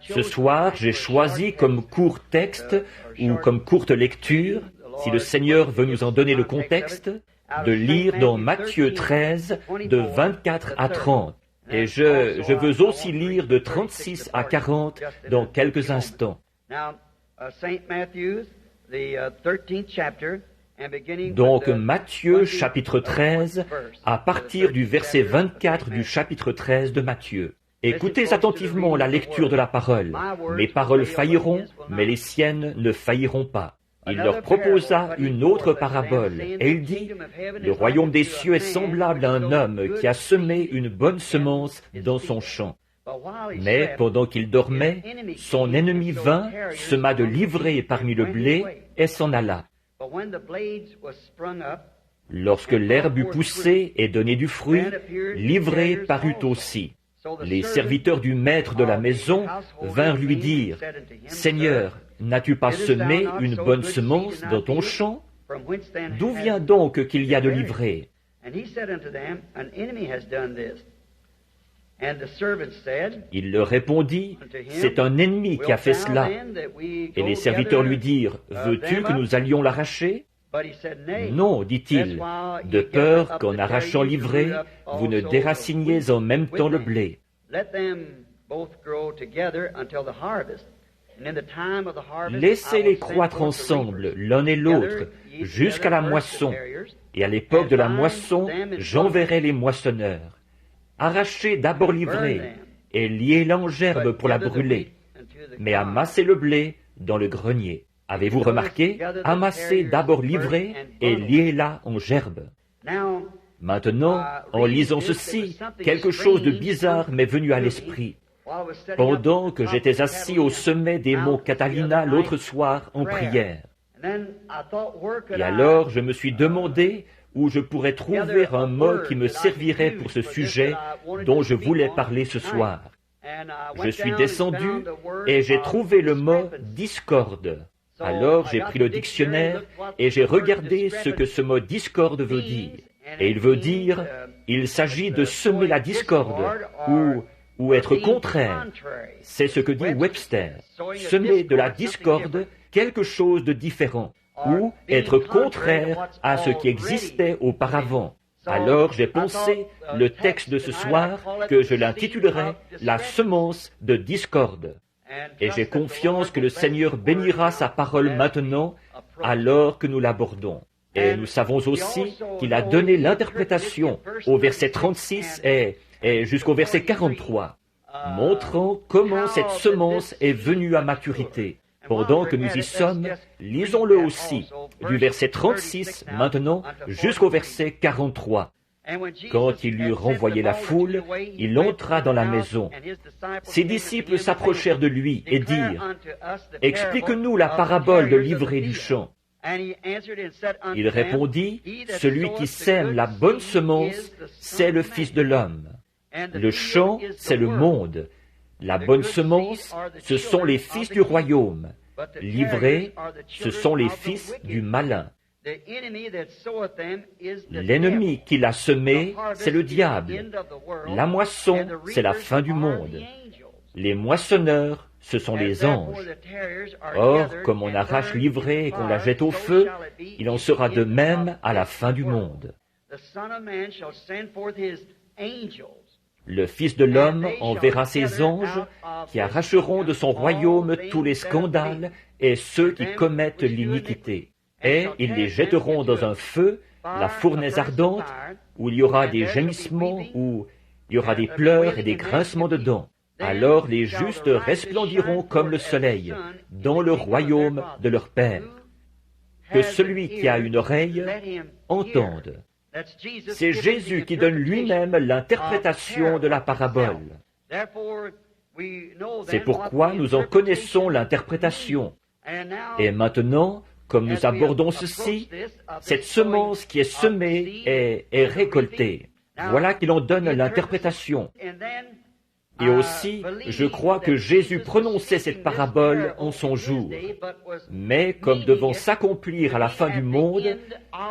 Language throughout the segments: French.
Ce soir, j'ai choisi comme court texte ou comme courte lecture, si le Seigneur veut nous en donner le contexte, de lire dans Matthieu 13, de 24 à 30. Et je veux aussi lire de 36 à 40 dans quelques instants. Donc Matthieu chapitre 13, à partir du verset 24 du chapitre 13 de Matthieu. Écoutez attentivement la lecture de la parole. Mes paroles failliront, mais les siennes ne failliront pas. Il leur proposa une autre parabole, et il dit, « Le royaume des cieux est semblable à un homme qui a semé une bonne semence dans son champ. Mais pendant qu'il dormait, son ennemi vint, sema de l'ivraie parmi le blé, et s'en alla. Lorsque l'herbe eut poussé et donné du fruit, l'ivraie parut aussi. Les serviteurs du maître de la maison vinrent lui dire, « Seigneur, n'as-tu pas semé une bonne semence dans ton champ? D'où vient donc qu'il y a de l'ivraie? » Il leur répondit, « C'est un ennemi qui a fait cela. » Et les serviteurs lui dirent, « Veux-tu que nous allions l'arracher? » Non, dit-il, de peur qu'en arrachant l'ivraie, vous ne déraciniez en même temps le blé. Laissez-les croître ensemble, l'un et l'autre, jusqu'à la moisson. Et à l'époque de la moisson, j'enverrai les moissonneurs. Arrachez d'abord l'ivraie, et liez-la en gerbe pour la brûler, mais amassez le blé dans le grenier. Avez-vous remarqué? Amassez d'abord l'ivraie et liez-la en gerbe. Maintenant, en lisant ceci, quelque chose de bizarre m'est venu à l'esprit. Pendant que j'étais assis au sommet des monts Catalina l'autre soir en prière. Et alors, je me suis demandé où je pourrais trouver un mot qui me servirait pour ce sujet dont je voulais parler ce soir. Je suis descendu et j'ai trouvé le mot « discorde ». Alors j'ai pris le dictionnaire et j'ai regardé ce que ce mot « discorde » veut dire. Et il veut dire, il s'agit de semer la discorde ou être contraire. C'est ce que dit Webster. Semer de la discorde, quelque chose de différent, ou être contraire à ce qui existait auparavant. Alors j'ai pensé le texte de ce soir que je l'intitulerai « La semence de discorde ». Et j'ai confiance que le Seigneur bénira sa parole maintenant, alors que nous l'abordons. Et nous savons aussi qu'il a donné l'interprétation au verset 36 et jusqu'au verset 43, montrant comment cette semence est venue à maturité. Pendant que nous y sommes, lisons-le aussi, du verset 36 maintenant jusqu'au verset 43. Quand il eut renvoyé la foule, il entra dans la maison. Ses disciples s'approchèrent de lui et dirent, « Explique-nous la parabole de l'ivraie du champ. » Il répondit, « Celui qui sème la bonne semence, c'est le Fils de l'homme. Le champ, c'est le monde. La bonne semence, ce sont les fils du royaume. L'ivraie, ce sont les fils du malin. L'ennemi qui l'a semé, c'est le diable. La moisson, c'est la fin du monde. Les moissonneurs, ce sont les anges. Or, comme on arrache l'ivraie et qu'on la jette au feu, il en sera de même à la fin du monde. Le Fils de l'homme enverra ses anges qui arracheront de son royaume tous les scandales et ceux qui commettent l'iniquité. Et ils les jetteront dans un feu, la fournaise ardente, où il y aura des gémissements, où il y aura des pleurs et des grincements de dents. Alors les justes resplendiront comme le soleil, dans le royaume de leur Père. Que celui qui a une oreille entende. C'est Jésus qui donne lui-même l'interprétation de la parabole. C'est pourquoi nous en connaissons l'interprétation. Et maintenant, comme nous abordons ceci, cette semence qui est semée est récoltée. Voilà qu'il en donne l'interprétation. Et aussi, je crois que Jésus prononçait cette parabole en son jour, mais comme devant s'accomplir à la fin du monde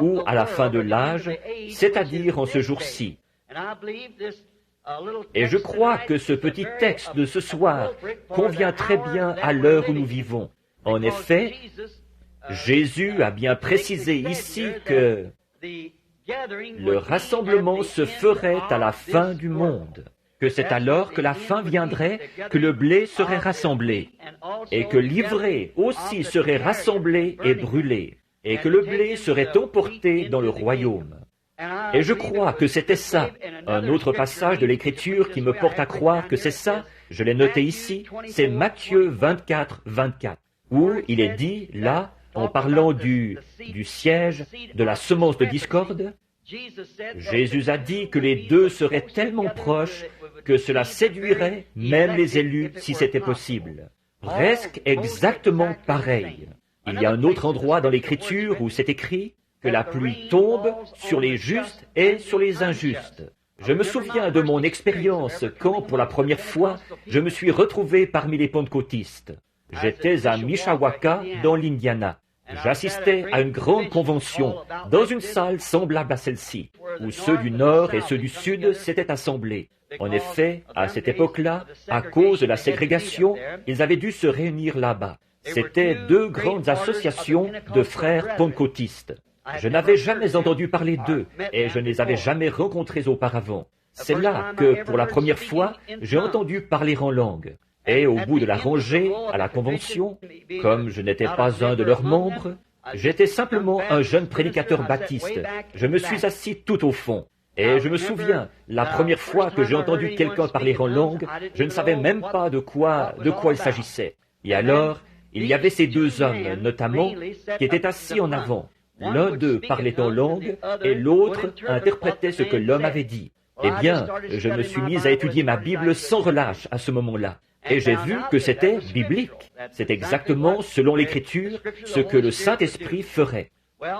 ou à la fin de l'âge, c'est-à-dire en ce jour-ci. Et je crois que ce petit texte de ce soir convient très bien à l'heure où nous vivons. En effet, Jésus a bien précisé ici que le rassemblement se ferait à la fin du monde, que c'est alors que la fin viendrait, que le blé serait rassemblé, et que l'ivraie aussi serait rassemblée et brûlée, et que le blé serait emporté dans le royaume. Et je crois que c'était ça. Un autre passage de l'Écriture qui me porte à croire que c'est ça, je l'ai noté ici, c'est Matthieu 24, 24, où il est dit, là, en parlant du siège, de la semence de discorde, Jésus a dit que les deux seraient tellement proches que cela séduirait même les élus si c'était possible. Presque exactement pareil. Il y a un autre endroit dans l'Écriture où c'est écrit que la pluie tombe sur les justes et sur les injustes. Je me souviens de mon expérience quand, pour la première fois, je me suis retrouvé parmi les pentecôtistes. J'étais à Mishawaka, dans l'Indiana. J'assistais à une grande convention dans une salle semblable à celle-ci, où ceux du Nord et ceux du Sud s'étaient assemblés. En effet, à cette époque-là, à cause de la ségrégation, ils avaient dû se réunir là-bas. C'étaient deux grandes associations de frères pentecôtistes. Je n'avais jamais entendu parler d'eux et je ne les avais jamais rencontrés auparavant. C'est là que, pour la première fois, j'ai entendu parler en langue. Et au bout de la rangée, à la convention, comme je n'étais pas un de leurs membres, j'étais simplement un jeune prédicateur baptiste. Je me suis assis tout au fond. Et je me souviens, la première fois que j'ai entendu quelqu'un parler en langue, je ne savais même pas de quoi il s'agissait. Et alors, il y avait ces deux hommes, notamment, qui étaient assis en avant. L'un d'eux parlait en langue et l'autre interprétait ce que l'homme avait dit. Eh bien, je me suis mis à étudier ma Bible sans relâche à ce moment-là. Et j'ai vu que c'était biblique. C'est exactement, selon l'Écriture, ce que le Saint-Esprit ferait.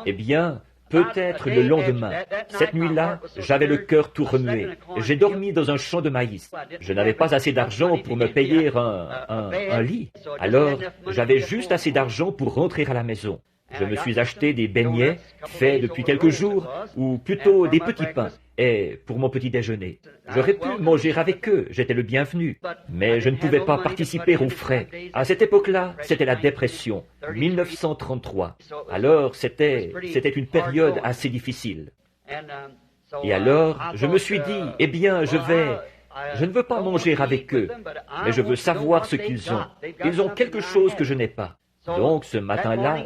Eh bien, peut-être le lendemain, cette nuit-là, j'avais le cœur tout remué. J'ai dormi dans un champ de maïs. Je n'avais pas assez d'argent pour me payer un lit. Alors, j'avais juste assez d'argent pour rentrer à la maison. Je me suis acheté des beignets faits depuis quelques jours, ou plutôt des petits pains, et pour mon petit déjeuner. J'aurais pu manger avec eux, j'étais le bienvenu, mais je ne pouvais pas participer aux frais. À cette époque-là, c'était la dépression, 1933. Alors, c'était une période assez difficile. Et alors, je me suis dit, eh bien, je ne veux pas manger avec eux, mais je veux savoir ce qu'ils ont. Ils ont quelque chose que je n'ai pas. Donc, ce matin-là,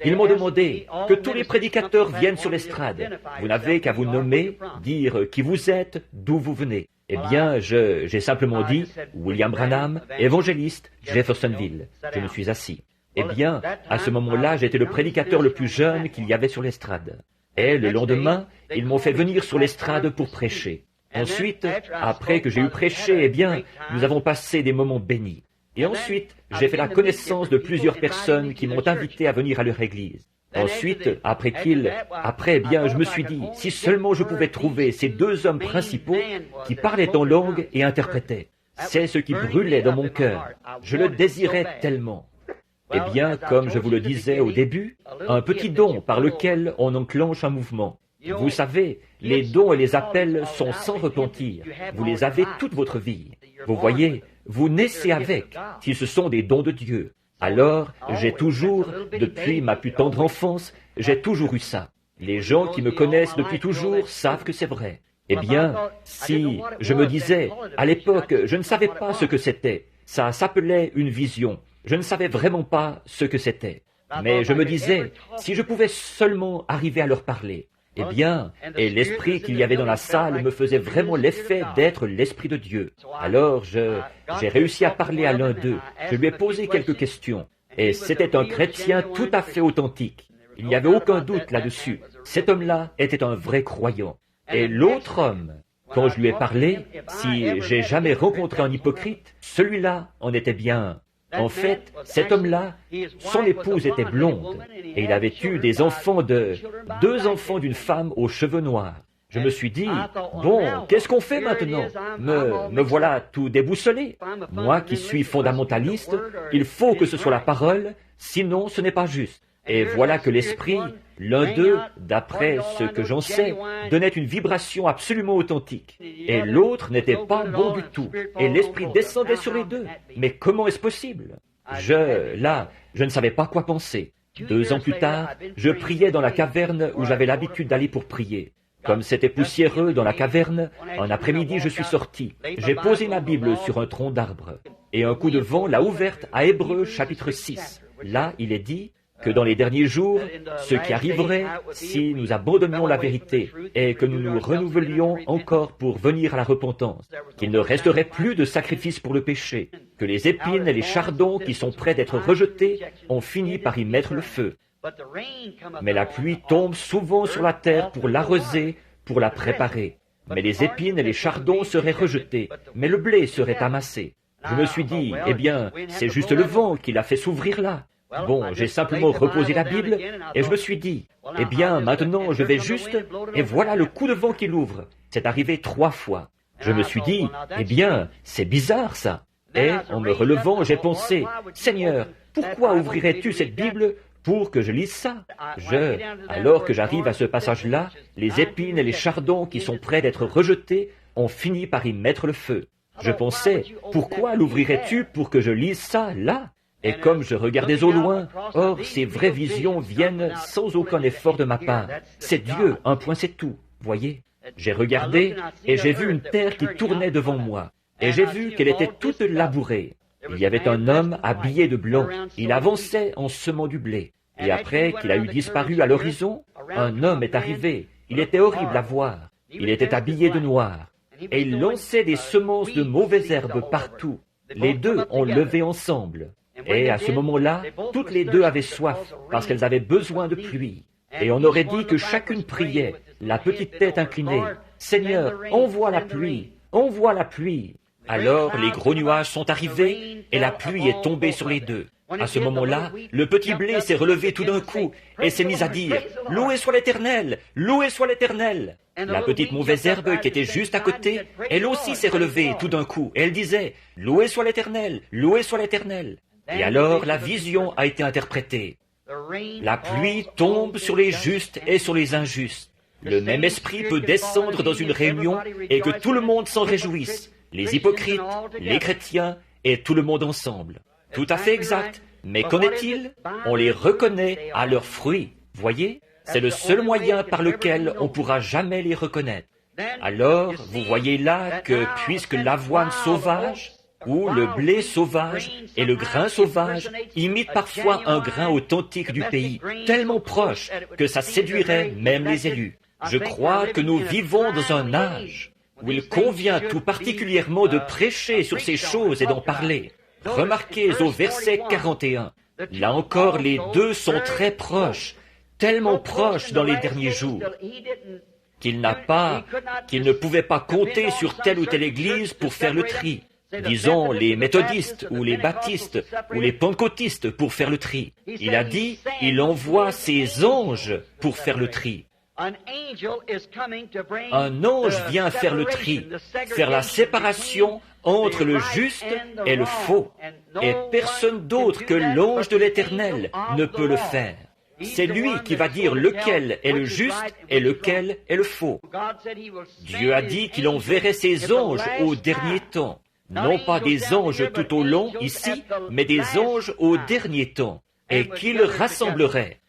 ils m'ont demandé que tous les prédicateurs viennent sur l'estrade. Vous n'avez qu'à vous nommer, dire qui vous êtes, d'où vous venez. Eh bien, j'ai simplement dit William Branham, évangéliste, Jeffersonville. Je me suis assis. Eh bien, à ce moment-là, j'étais le prédicateur le plus jeune qu'il y avait sur l'estrade. Et le lendemain, ils m'ont fait venir sur l'estrade pour prêcher. Ensuite, après que j'ai eu prêché, eh bien, nous avons passé des moments bénis. Et ensuite, j'ai fait la connaissance de plusieurs personnes qui m'ont invité à venir à leur église. Ensuite, après, bien, je me suis dit, si seulement je pouvais trouver ces deux hommes principaux qui parlaient en langue et interprétaient. C'est ce qui brûlait dans mon cœur. Je le désirais tellement. Eh bien, comme je vous le disais au début, un petit don par lequel on enclenche un mouvement. Vous savez, les dons et les appels sont sans repentir. Vous les avez toute votre vie. Vous voyez, vous naissez avec, si ce sont des dons de Dieu. Alors, j'ai toujours, depuis ma plus tendre enfance, j'ai toujours eu ça. Les gens qui me connaissent depuis toujours savent que c'est vrai. Eh bien, si je me disais, à l'époque, je ne savais pas ce que c'était. Ça s'appelait une vision. Je ne savais vraiment pas ce que c'était. Mais je me disais, si je pouvais seulement arriver à leur parler. Eh bien, et l'esprit qu'il y avait dans la salle me faisait vraiment l'effet d'être l'esprit de Dieu. Alors, j'ai réussi à parler à l'un d'eux. Je lui ai posé quelques questions. Et c'était un chrétien tout à fait authentique. Il n'y avait aucun doute là-dessus. Cet homme-là était un vrai croyant. Et l'autre homme, quand je lui ai parlé, si j'ai jamais rencontré un hypocrite, celui-là en était bien. En fait, cet homme-là, son épouse était blonde, et il avait eu deux enfants d'une femme aux cheveux noirs. Je me suis dit, bon, qu'est-ce qu'on fait maintenant? Me voilà tout déboussolé. Moi qui suis fondamentaliste, il faut que ce soit la parole, sinon ce n'est pas juste. Et voilà que l'esprit, l'un d'eux, d'après ce que j'en sais, donnait une vibration absolument authentique. Et l'autre n'était pas bon du tout. Et l'esprit descendait sur les deux. Mais comment est-ce possible? Je ne savais pas quoi penser. 2 ans plus tard, je priais dans la caverne où j'avais l'habitude d'aller pour prier. Comme c'était poussiéreux dans la caverne, un après-midi je suis sorti. J'ai posé ma Bible sur un tronc d'arbre. Et un coup de vent l'a ouverte à Hébreux chapitre 6. Là, il est dit que dans les derniers jours, ce qui arriverait si nous abandonnions la vérité et que nous nous renouvelions encore pour venir à la repentance, qu'il ne resterait plus de sacrifice pour le péché, que les épines et les chardons qui sont prêts d'être rejetés ont fini par y mettre le feu. Mais la pluie tombe souvent sur la terre pour l'arroser, pour la préparer. Mais les épines et les chardons seraient rejetés, mais le blé serait amassé. Je me suis dit, eh bien, c'est juste le vent qui l'a fait s'ouvrir là. Bon, j'ai simplement reposé la Bible et je me suis dit, eh bien, maintenant je vais juste, et voilà le coup de vent qui l'ouvre. C'est arrivé 3 fois. Je me suis dit, eh bien, c'est bizarre ça. Et en me relevant, j'ai pensé, Seigneur, pourquoi ouvrirais-tu cette Bible pour que je lise ça? Alors que j'arrive à ce passage-là, les épines et les chardons qui sont prêts d'être rejetés ont fini par y mettre le feu. Je pensais, pourquoi l'ouvrirais-tu pour que je lise ça là? Et comme je regardais au loin, or ces vraies visions viennent sans aucun effort de ma part. C'est Dieu, un point c'est tout, voyez. J'ai regardé et j'ai vu une terre qui tournait devant moi. Et j'ai vu qu'elle était toute labourée. Il y avait un homme habillé de blanc. Il avançait en semant du blé. Et après qu'il a eu disparu à l'horizon, un homme est arrivé. Il était horrible à voir. Il était habillé de noir. Et il lançait des semences de mauvaises herbes partout. Les deux ont levé ensemble. Et à ce moment-là, toutes les deux avaient soif, parce qu'elles avaient besoin de pluie. Et on aurait dit que chacune priait, la petite tête inclinée. « Seigneur, envoie la pluie, envoie la pluie !» Alors les gros nuages sont arrivés, et la pluie est tombée sur les deux. À ce moment-là, le petit blé s'est relevé tout d'un coup, et s'est mis à dire « Loué soit l'Éternel, loué soit l'Éternel !» La petite mauvaise herbe qui était juste à côté, elle aussi s'est relevée tout d'un coup, et elle disait « Loué soit l'Éternel, loué soit l'Éternel !» Et alors la vision a été interprétée. La pluie tombe sur les justes et sur les injustes. Le même esprit peut descendre dans une réunion et que tout le monde s'en réjouisse. Les hypocrites, les chrétiens et tout le monde ensemble. Tout à fait exact. Mais qu'en est-il? On les reconnaît à leurs fruits. Voyez? C'est le seul moyen par lequel on pourra jamais les reconnaître. Alors, vous voyez là que puisque l'avoine sauvage, où le blé sauvage et le grain sauvage imitent parfois un grain authentique du pays, tellement proche que ça séduirait même les élus. Je crois que nous vivons dans un âge où il convient tout particulièrement de prêcher sur ces choses et d'en parler. Remarquez au verset 41, là encore les deux sont très proches, tellement proches dans les derniers jours, qu'il ne pouvait pas compter sur telle ou telle église pour faire le tri. Disons les méthodistes ou les baptistes ou les pentecôtistes pour faire le tri. Il a dit, il envoie ses anges pour faire le tri. Un ange vient faire le tri, faire la séparation entre le juste et le faux. Et personne d'autre que l'ange de l'Éternel ne peut le faire. C'est lui qui va dire lequel est le juste et lequel est le faux. Dieu a dit qu'il enverrait ses anges au dernier temps. Non pas des anges tout au long ici, mais des anges au dernier temps, et qu'ils rassembleraient.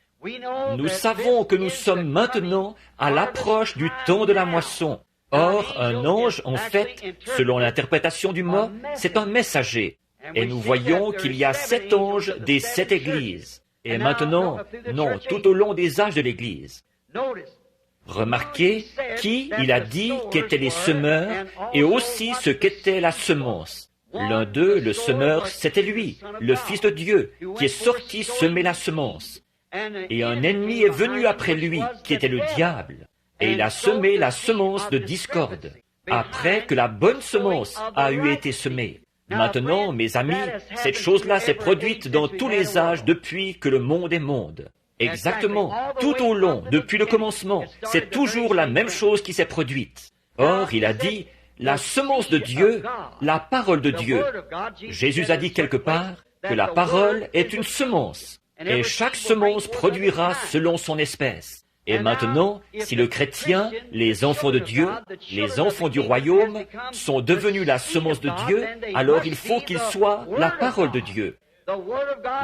Nous savons que nous sommes maintenant à l'approche du temps de la moisson. Or, un ange, en fait, selon l'interprétation du mot, c'est un messager. Et nous voyons qu'il y a 7 anges des 7 églises. Et maintenant, non, tout au long des âges de l'Église. Remarquez qui il a dit qu'étaient les semeurs et aussi ce qu'était la semence. L'un d'eux, le semeur, c'était lui, le Fils de Dieu, qui est sorti semer la semence. Et un ennemi est venu après lui, qui était le diable, et il a semé la semence de discorde, après que la bonne semence a eu été semée. Maintenant, mes amis, cette chose-là s'est produite dans tous les âges depuis que le monde est monde. Exactement, tout au long, depuis le commencement, c'est toujours la même chose qui s'est produite. Or, il a dit, la semence de Dieu, la parole de Dieu. Jésus a dit quelque part que la parole est une semence. et chaque semence produira selon son espèce. Et maintenant, si le chrétien, les enfants de Dieu, les enfants du royaume, sont devenus la semence de Dieu, alors il faut qu'ils soient la parole de Dieu.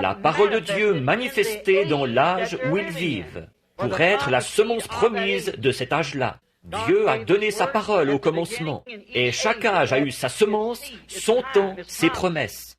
La parole de Dieu manifestée dans l'âge où ils vivent, pour être la semence promise de cet âge-là. Dieu a donné sa parole au commencement, et chaque âge a eu sa semence, son temps, ses promesses.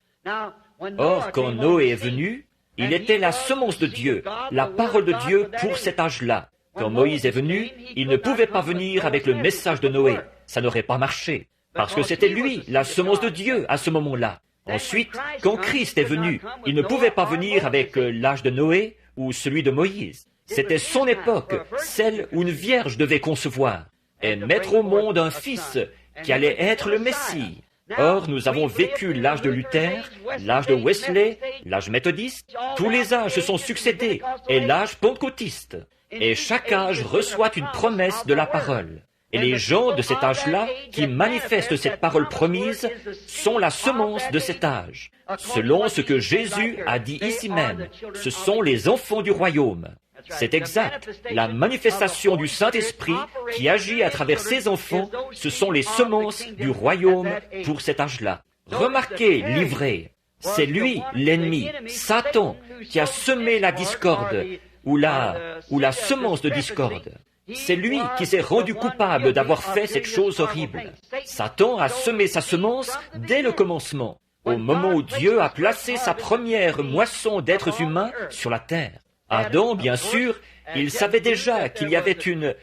Or, quand Noé est venu, il était la semence de Dieu, la parole de Dieu pour cet âge-là. Quand Moïse est venu, il ne pouvait pas venir avec le message de Noé. Ça n'aurait pas marché, parce que c'était lui, la semence de Dieu, à ce moment-là. Ensuite, quand Christ est venu, il ne pouvait pas venir avec l'âge de Noé ou celui de Moïse. C'était son époque, celle où une vierge devait concevoir et mettre au monde un fils qui allait être le Messie. Or, nous avons vécu l'âge de Luther, l'âge de Wesley, l'âge méthodiste. Tous les âges se sont succédés, et l'âge pentecôtiste. Et chaque âge reçoit une promesse de la parole. Et les gens de cet âge-là, qui manifestent cette parole promise, sont la semence de cet âge. Selon ce que Jésus a dit ici même, ce sont les enfants du royaume. C'est exact. La manifestation du Saint-Esprit qui agit à travers ses enfants, ce sont les semences du royaume pour cet âge-là. Remarquez l'ivrée. C'est lui, l'ennemi, Satan, qui a semé la discorde ou la semence de discorde. C'est lui qui s'est rendu coupable d'avoir fait cette chose horrible. Satan a semé sa semence dès le commencement, au moment où Dieu a placé sa première moisson d'êtres humains sur la terre. Adam, bien sûr, il savait déjà qu'il y avait une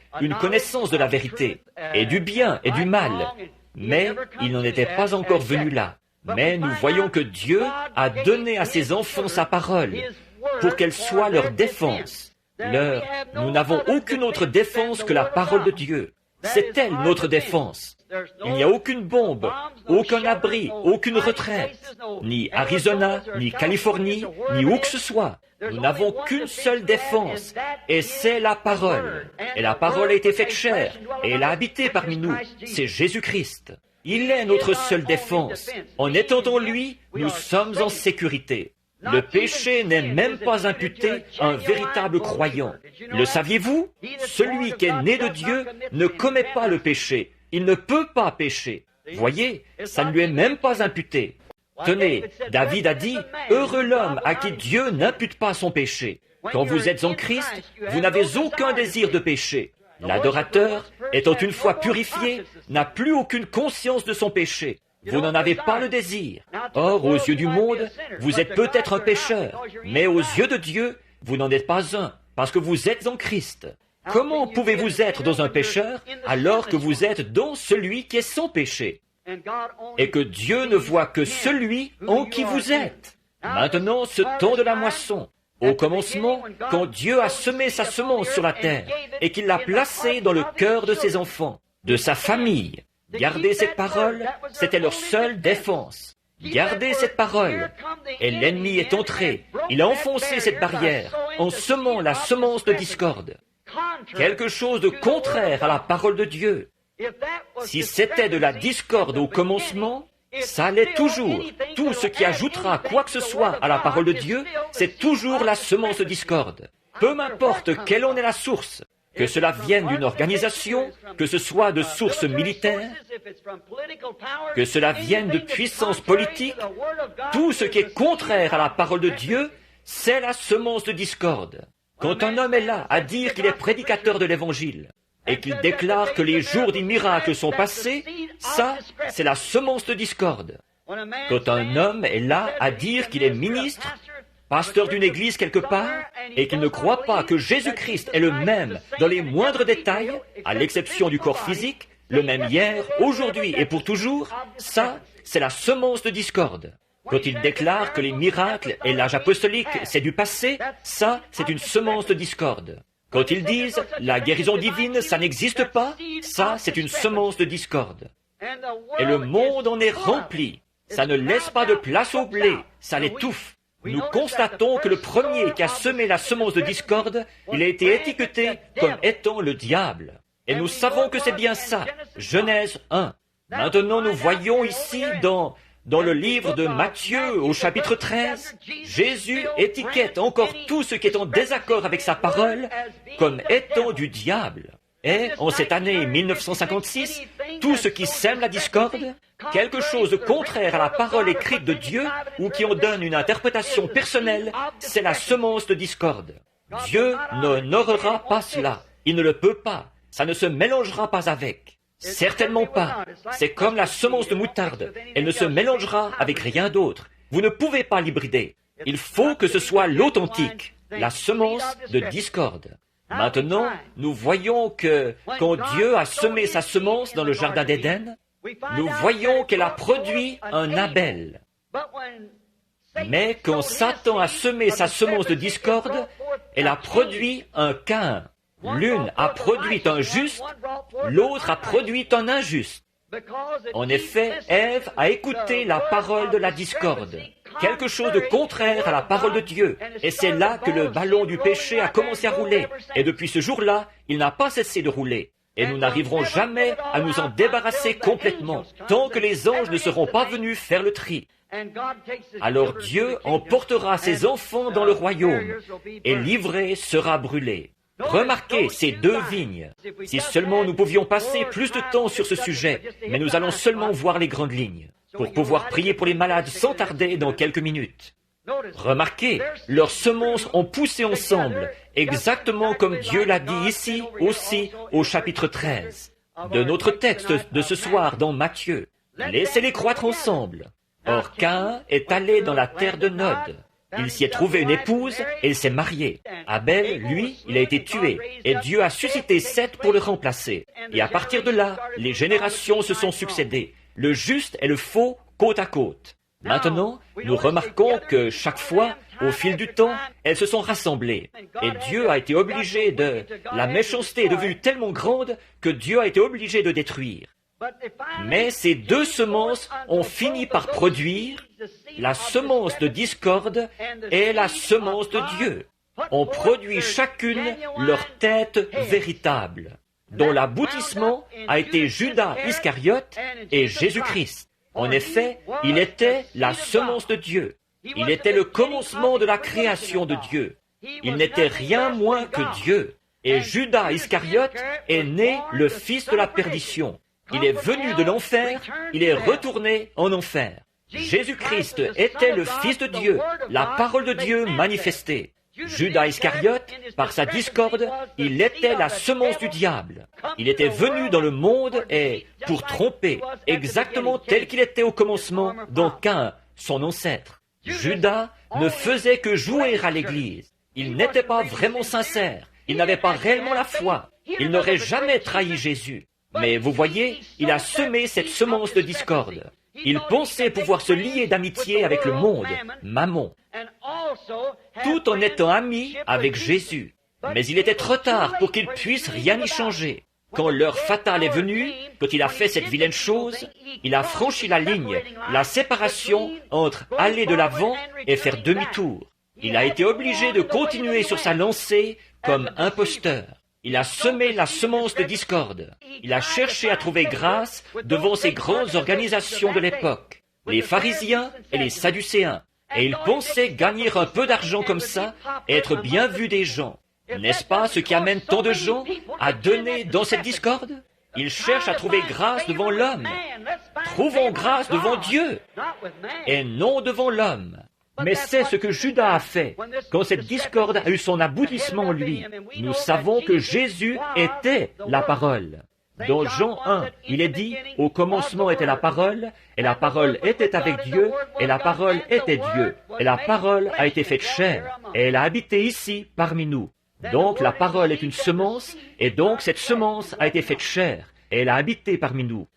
connaissance de la vérité, et du bien et du mal, mais il n'en était pas encore venu là. Mais nous voyons que Dieu a donné à ses enfants sa parole, pour qu'elle soit leur défense. Nous n'avons aucune autre défense que la parole de Dieu. C'est elle notre défense. Il n'y a aucune bombe, aucun abri, aucune retraite, ni Arizona, ni Californie, ni où que ce soit. Nous n'avons qu'une seule défense, et c'est la parole. Et la parole a été faite chair, et elle a habité parmi nous. C'est Jésus-Christ. Il est notre seule défense. En étant en lui, nous sommes en sécurité. Le péché n'est même pas imputé à un véritable croyant. Le saviez-vous? Celui qui est né de Dieu ne commet pas le péché. Il ne peut pas pécher. Voyez, ça ne lui est même pas imputé. Tenez, David a dit, « Heureux l'homme à qui Dieu n'impute pas son péché. » Quand vous êtes en Christ, vous n'avez aucun désir de péché. L'adorateur, étant une fois purifié, n'a plus aucune conscience de son péché. Vous n'en avez pas le désir. Or, aux yeux du monde, vous êtes peut-être un pécheur, mais aux yeux de Dieu, vous n'en êtes pas un, parce que vous êtes en Christ. Comment pouvez-vous être dans un pécheur alors que vous êtes dans celui qui est sans péché? Et que Dieu ne voit que celui en qui vous êtes. Maintenant, ce temps de la moisson, au commencement, quand Dieu a semé sa semence sur la terre et qu'il l'a placée dans le cœur de ses enfants, de sa famille, garder cette parole, c'était leur seule défense. Garder cette parole. Et l'ennemi est entré. Il a enfoncé cette barrière en semant la semence de discorde. Quelque chose de contraire à la parole de Dieu. Si c'était de la discorde au commencement, ça l'est toujours. Tout ce qui ajoutera quoi que ce soit à la parole de Dieu, c'est toujours la semence de discorde. Peu m'importe quelle en est la source, que cela vienne d'une organisation, que ce soit de sources militaires, que cela vienne de puissance politique, tout ce qui est contraire à la parole de Dieu, c'est la semence de discorde. Quand un homme est là à dire qu'il est prédicateur de l'Évangile, et qu'il déclare que les jours des miracles sont passés, ça, c'est la semence de discorde. Quand un homme est là à dire qu'il est ministre, pasteur d'une église quelque part, et qu'il ne croit pas que Jésus-Christ est le même dans les moindres détails, à l'exception du corps physique, le même hier, aujourd'hui et pour toujours, ça, c'est la semence de discorde. Quand il déclare que les miracles et l'âge apostolique, c'est du passé, ça, c'est une semence de discorde. Quand ils disent « la guérison divine, ça n'existe pas », ça, c'est une semence de discorde. Et le monde en est rempli. Ça ne laisse pas de place au blé, ça l'étouffe. Nous constatons que le premier qui a semé la semence de discorde, il a été étiqueté comme étant le diable. Et nous savons que c'est bien ça. Genèse 1. Maintenant, nous voyons ici dans Dans le livre de Matthieu, au chapitre 13, Jésus étiquette encore tout ce qui est en désaccord avec sa parole comme étant du diable. Et, en cette année 1956, tout ce qui sème la discorde, quelque chose de contraire à la parole écrite de Dieu ou qui en donne une interprétation personnelle, c'est la semence de discorde. Dieu n'honorera pas cela. Il ne le peut pas. Ça ne se mélangera pas avec. Certainement pas. C'est comme la semence de moutarde. Elle ne se mélangera avec rien d'autre. Vous ne pouvez pas l'hybrider. Il faut que ce soit l'authentique, la semence de discorde. Maintenant, nous voyons que quand Dieu a semé sa semence dans le jardin d'Éden, nous voyons qu'elle a produit un Abel. Mais quand Satan a semé sa semence de discorde, elle a produit un Caïn. L'une a produit un juste, l'autre a produit un injuste. En effet, Ève a écouté la parole de la discorde, quelque chose de contraire à la parole de Dieu. Et c'est là que le ballon du péché a commencé à rouler. Et depuis ce jour-là, il n'a pas cessé de rouler. Et nous n'arriverons jamais à nous en débarrasser complètement, tant que les anges ne seront pas venus faire le tri. Alors Dieu emportera ses enfants dans le royaume, et l'ivraie sera brûlée. Remarquez ces deux vignes. Si seulement nous pouvions passer plus de temps sur ce sujet, mais nous allons seulement voir les grandes lignes, pour pouvoir prier pour les malades sans tarder dans quelques minutes. Remarquez, leurs semences ont poussé ensemble, exactement comme Dieu l'a dit ici aussi au chapitre 13 de notre texte de ce soir dans Matthieu. Laissez-les croître ensemble. Or Caïn est allé dans la terre de Nod. Il s'y est trouvé une épouse et il s'est marié. Abel, lui, il a été tué, et Dieu a suscité Seth pour le remplacer. Et à partir de là, les générations se sont succédées. Le juste et le faux, côte à côte. Maintenant, nous remarquons que chaque fois, au fil du temps, elles se sont rassemblées. Et Dieu a été obligé de... La méchanceté est devenue tellement grande que Dieu a été obligé de détruire. Mais ces deux semences ont fini par produire la semence de discorde et la semence de Dieu. Ont produit chacune leur tête véritable, dont l'aboutissement a été Judas Iscariote et Jésus-Christ. En effet, il était la semence de Dieu. Il était le commencement de la création de Dieu. Il n'était rien moins que Dieu. Et Judas Iscariote est né le fils de la perdition. Il est venu de l'enfer, il est retourné en enfer. Jésus-Christ était le Fils de Dieu, la parole de Dieu manifestée. Judas Iscariote, par sa discorde, il était la semence du diable. Il était venu dans le monde et pour tromper, exactement tel qu'il était au commencement dans Caïn, son ancêtre. Judas ne faisait que jouer à l'Église. Il n'était pas vraiment sincère. Il n'avait pas réellement la foi. Il n'aurait jamais trahi Jésus. Mais vous voyez, il a semé cette semence de discorde. Il pensait pouvoir se lier d'amitié avec le monde, Mammon, tout en étant ami avec Jésus. Mais il était trop tard pour qu'il puisse rien y changer. Quand l'heure fatale est venue, quand il a fait cette vilaine chose, il a franchi la ligne, la séparation entre aller de l'avant et faire demi-tour. Il a été obligé de continuer sur sa lancée comme imposteur. Il a semé la semence de discorde. Il a cherché à trouver grâce devant ces grandes organisations de l'époque, les pharisiens et les sadducéens. Et il pensait gagner un peu d'argent comme ça et être bien vu des gens. N'est-ce pas ce qui amène tant de gens à donner dans cette discorde? Ils cherchent à trouver grâce devant l'homme. Trouvons grâce devant Dieu et non devant l'homme. Mais c'est ce que Judas a fait. Quand cette discorde a eu son aboutissement en lui, nous savons que Jésus était la parole. Dans Jean 1, il est dit, « Au commencement était la parole, et la parole était avec Dieu, et la parole était Dieu. Et la parole a été faite chair, et elle a habité ici parmi nous. » Donc la parole est une semence, et donc cette semence a été faite chair, et elle a habité parmi nous.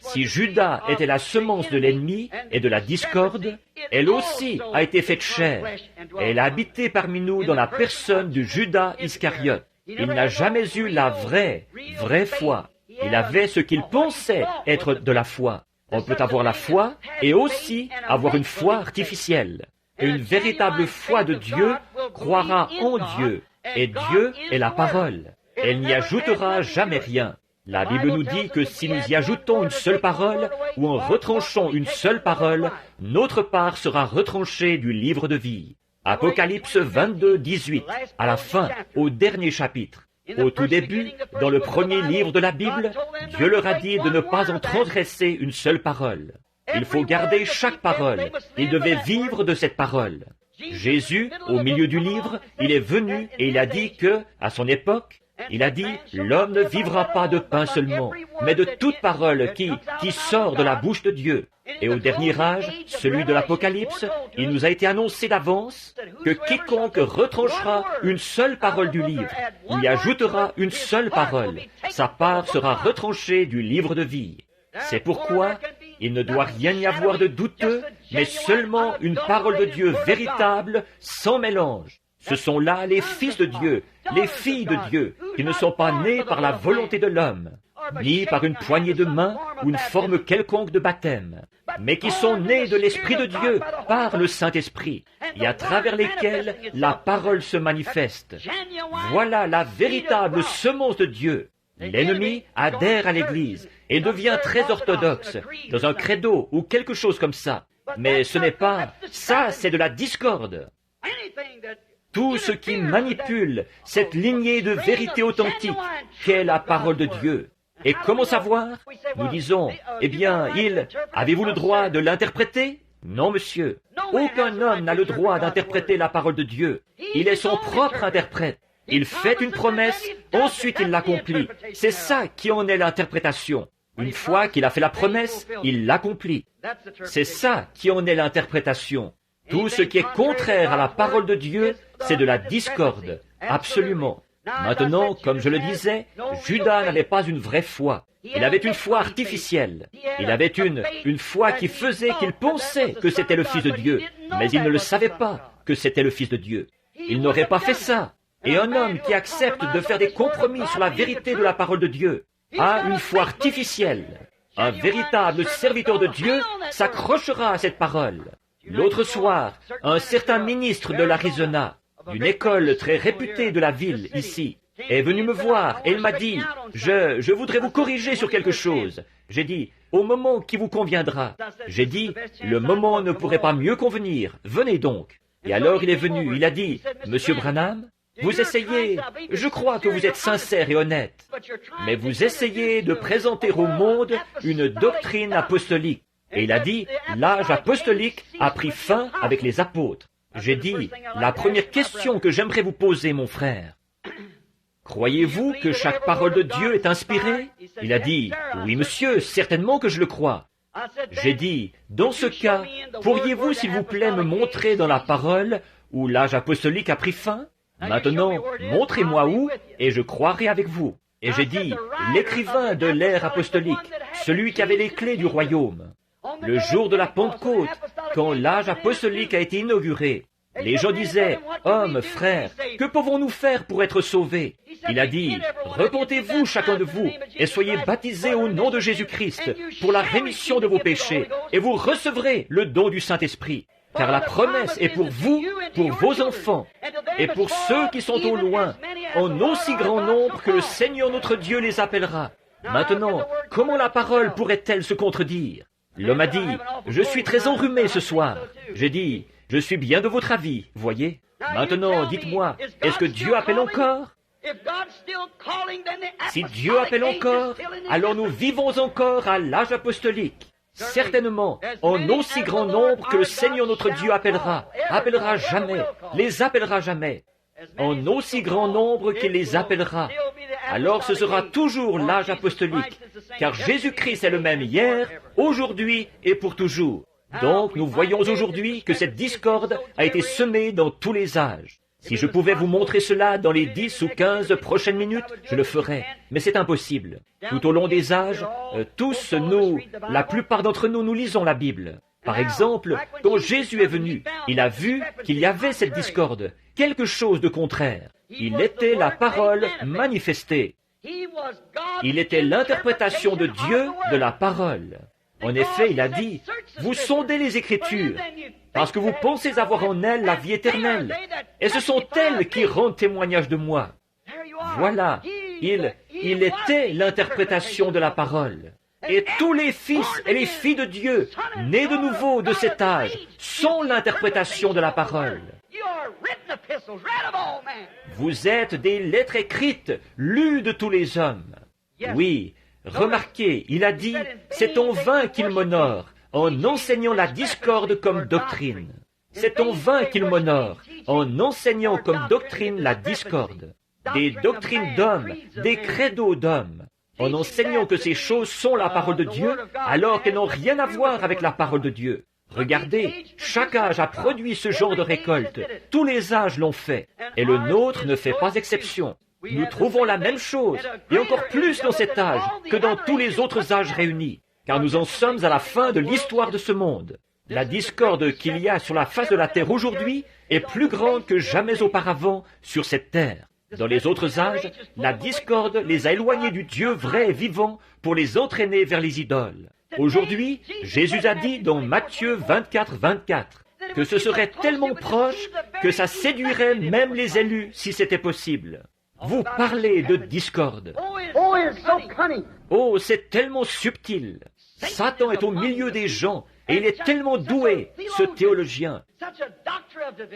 Si Judas était la semence de l'ennemi et de la discorde, elle aussi a été faite chair, et elle a habité parmi nous dans la personne du Judas Iscariote. Il n'a jamais eu la vraie foi. Il avait ce qu'il pensait être de la foi. On peut avoir la foi et aussi avoir une foi artificielle. Et une véritable foi de Dieu croira en Dieu, et Dieu est la parole. Elle n'y ajoutera jamais rien. La Bible nous dit que si nous y ajoutons une seule parole, ou en retranchant une seule parole, notre part sera retranchée du livre de vie. Apocalypse 22, 18, à la fin, au dernier chapitre. Au tout début, dans le premier livre de la Bible, Dieu leur a dit de ne pas en transgresser une seule parole. Il faut garder chaque parole. Ils devaient vivre de cette parole. Jésus, au milieu du livre, il est venu et il a dit que, à son époque, il a dit, l'homme ne vivra pas de pain seulement, mais de toute parole qui sort de la bouche de Dieu. Et au dernier âge, celui de l'Apocalypse, il nous a été annoncé d'avance que quiconque retranchera une seule parole du livre, ou y ajoutera une seule parole, sa part sera retranchée du livre de vie. C'est pourquoi il ne doit rien y avoir de douteux, mais seulement une parole de Dieu véritable, sans mélange. Ce sont là les fils de Dieu, les filles de Dieu, qui ne sont pas nés par la volonté de l'homme, ni par une poignée de main ou une forme quelconque de baptême, mais qui sont nés de l'Esprit de Dieu par le Saint-Esprit, et à travers lesquels la parole se manifeste. Voilà la véritable semence de Dieu. L'ennemi adhère à l'Église et devient très orthodoxe, dans un credo ou quelque chose comme ça. Mais ce n'est pas... Ça, c'est de la discorde. Tout ce qui manipule cette lignée de vérité authentique qu'est la parole de Dieu. Et comment savoir? Nous disons, eh bien, avez-vous le droit de l'interpréter? Non, monsieur. Aucun homme n'a le droit d'interpréter la parole de Dieu. Il est son propre interprète. Il fait une promesse, ensuite il l'accomplit. C'est ça qui en est l'interprétation. Une fois qu'il a fait la promesse, il l'accomplit. C'est ça qui en est l'interprétation. Tout ce qui est contraire à la parole de Dieu, c'est de la discorde. Absolument. Maintenant, comme je le disais, Judas n'avait pas une vraie foi. Il avait une foi artificielle. Il avait une foi qui faisait qu'il pensait que c'était le Fils de Dieu, mais il ne le savait pas que c'était le Fils de Dieu. Il n'aurait pas fait ça. Et un homme qui accepte de faire des compromis sur la vérité de la parole de Dieu a une foi artificielle. Un véritable serviteur de Dieu s'accrochera à cette parole. L'autre soir, un certain ministre de l'Arizona, d'une école très réputée de la ville ici, est venu me voir et il m'a dit, je voudrais vous corriger sur quelque chose. J'ai dit, au moment qui vous conviendra. J'ai dit, le moment ne pourrait pas mieux convenir, venez donc. Et alors il est venu, il a dit, Monsieur Branham, vous essayez, je crois que vous êtes sincère et honnête, mais vous essayez de présenter au monde une doctrine apostolique. Et il a dit, l'âge apostolique a pris fin avec les apôtres. J'ai dit, la première question que j'aimerais vous poser, mon frère, croyez-vous que chaque parole de Dieu est inspirée? Il a dit, oui, monsieur, certainement que je le crois. J'ai dit, dans ce cas, pourriez-vous, s'il vous plaît, me montrer dans la parole où l'âge apostolique a pris fin? Maintenant, montrez-moi où, et je croirai avec vous. Et j'ai dit, l'écrivain de l'ère apostolique, celui qui avait les clés du royaume. Le jour de la Pentecôte, quand l'âge apostolique a été inauguré, les gens disaient, « Hommes, frères, que pouvons-nous faire pour être sauvés ?» Il a dit, « Repentez-vous chacun de vous, et soyez baptisés au nom de Jésus-Christ pour la rémission de vos péchés, et vous recevrez le don du Saint-Esprit. Car la promesse est pour vous, pour vos enfants, et pour ceux qui sont au loin, en aussi grand nombre que le Seigneur notre Dieu les appellera. » Maintenant, comment la parole pourrait-elle se contredire? L'homme a dit, « Je suis très enrhumé ce soir. » J'ai dit, « Je suis bien de votre avis, voyez. Maintenant, dites-moi, est-ce que Dieu appelle encore? Si Dieu appelle encore, alors nous vivons encore à l'âge apostolique. Certainement, en aussi grand nombre que le Seigneur notre Dieu appellera jamais, les appellera jamais. En aussi grand nombre qu'il les appellera. Alors ce sera toujours l'âge apostolique, car Jésus-Christ est le même hier, aujourd'hui et pour toujours. Donc nous voyons aujourd'hui que cette discorde a été semée dans tous les âges. Si je pouvais vous montrer cela dans les 10 ou 15 prochaines minutes, je le ferais, mais c'est impossible. Tout au long des âges, la plupart d'entre nous, nous lisons la Bible. Par exemple, quand Jésus est venu, il a vu qu'il y avait cette discorde, quelque chose de contraire. Il était la parole manifestée. Il était l'interprétation de Dieu de la parole. En effet, il a dit, « Vous sondez les Écritures, parce que vous pensez avoir en elles la vie éternelle, et ce sont elles qui rendent témoignage de moi. » Voilà, Il était l'interprétation de la parole. Et tous les fils et les filles de Dieu, nés de nouveau de cet âge, sont l'interprétation de la parole. Vous êtes des lettres écrites, lues de tous les hommes. Oui, remarquez, il a dit, c'est en vain qu'il m'honore, en enseignant la discorde comme doctrine. C'est en vain qu'il m'honore, en enseignant comme doctrine la discorde. Des doctrines d'hommes, des credos d'hommes. En enseignant que ces choses sont la parole de Dieu, alors qu'elles n'ont rien à voir avec la parole de Dieu. Regardez, chaque âge a produit ce genre de récolte. Tous les âges l'ont fait, et le nôtre ne fait pas exception. Nous trouvons la même chose, et encore plus dans cet âge que dans tous les autres âges réunis, car nous en sommes à la fin de l'histoire de ce monde. La discorde qu'il y a sur la face de la terre aujourd'hui est plus grande que jamais auparavant sur cette terre. Dans les autres âges, la discorde les a éloignés du Dieu vrai et vivant pour les entraîner vers les idoles. Aujourd'hui, Jésus a dit dans Matthieu 24, 24 que ce serait tellement proche que ça séduirait même les élus si c'était possible. Vous parlez de discorde. Oh, c'est tellement subtil. Satan est au milieu des gens et il est tellement doué, ce théologien,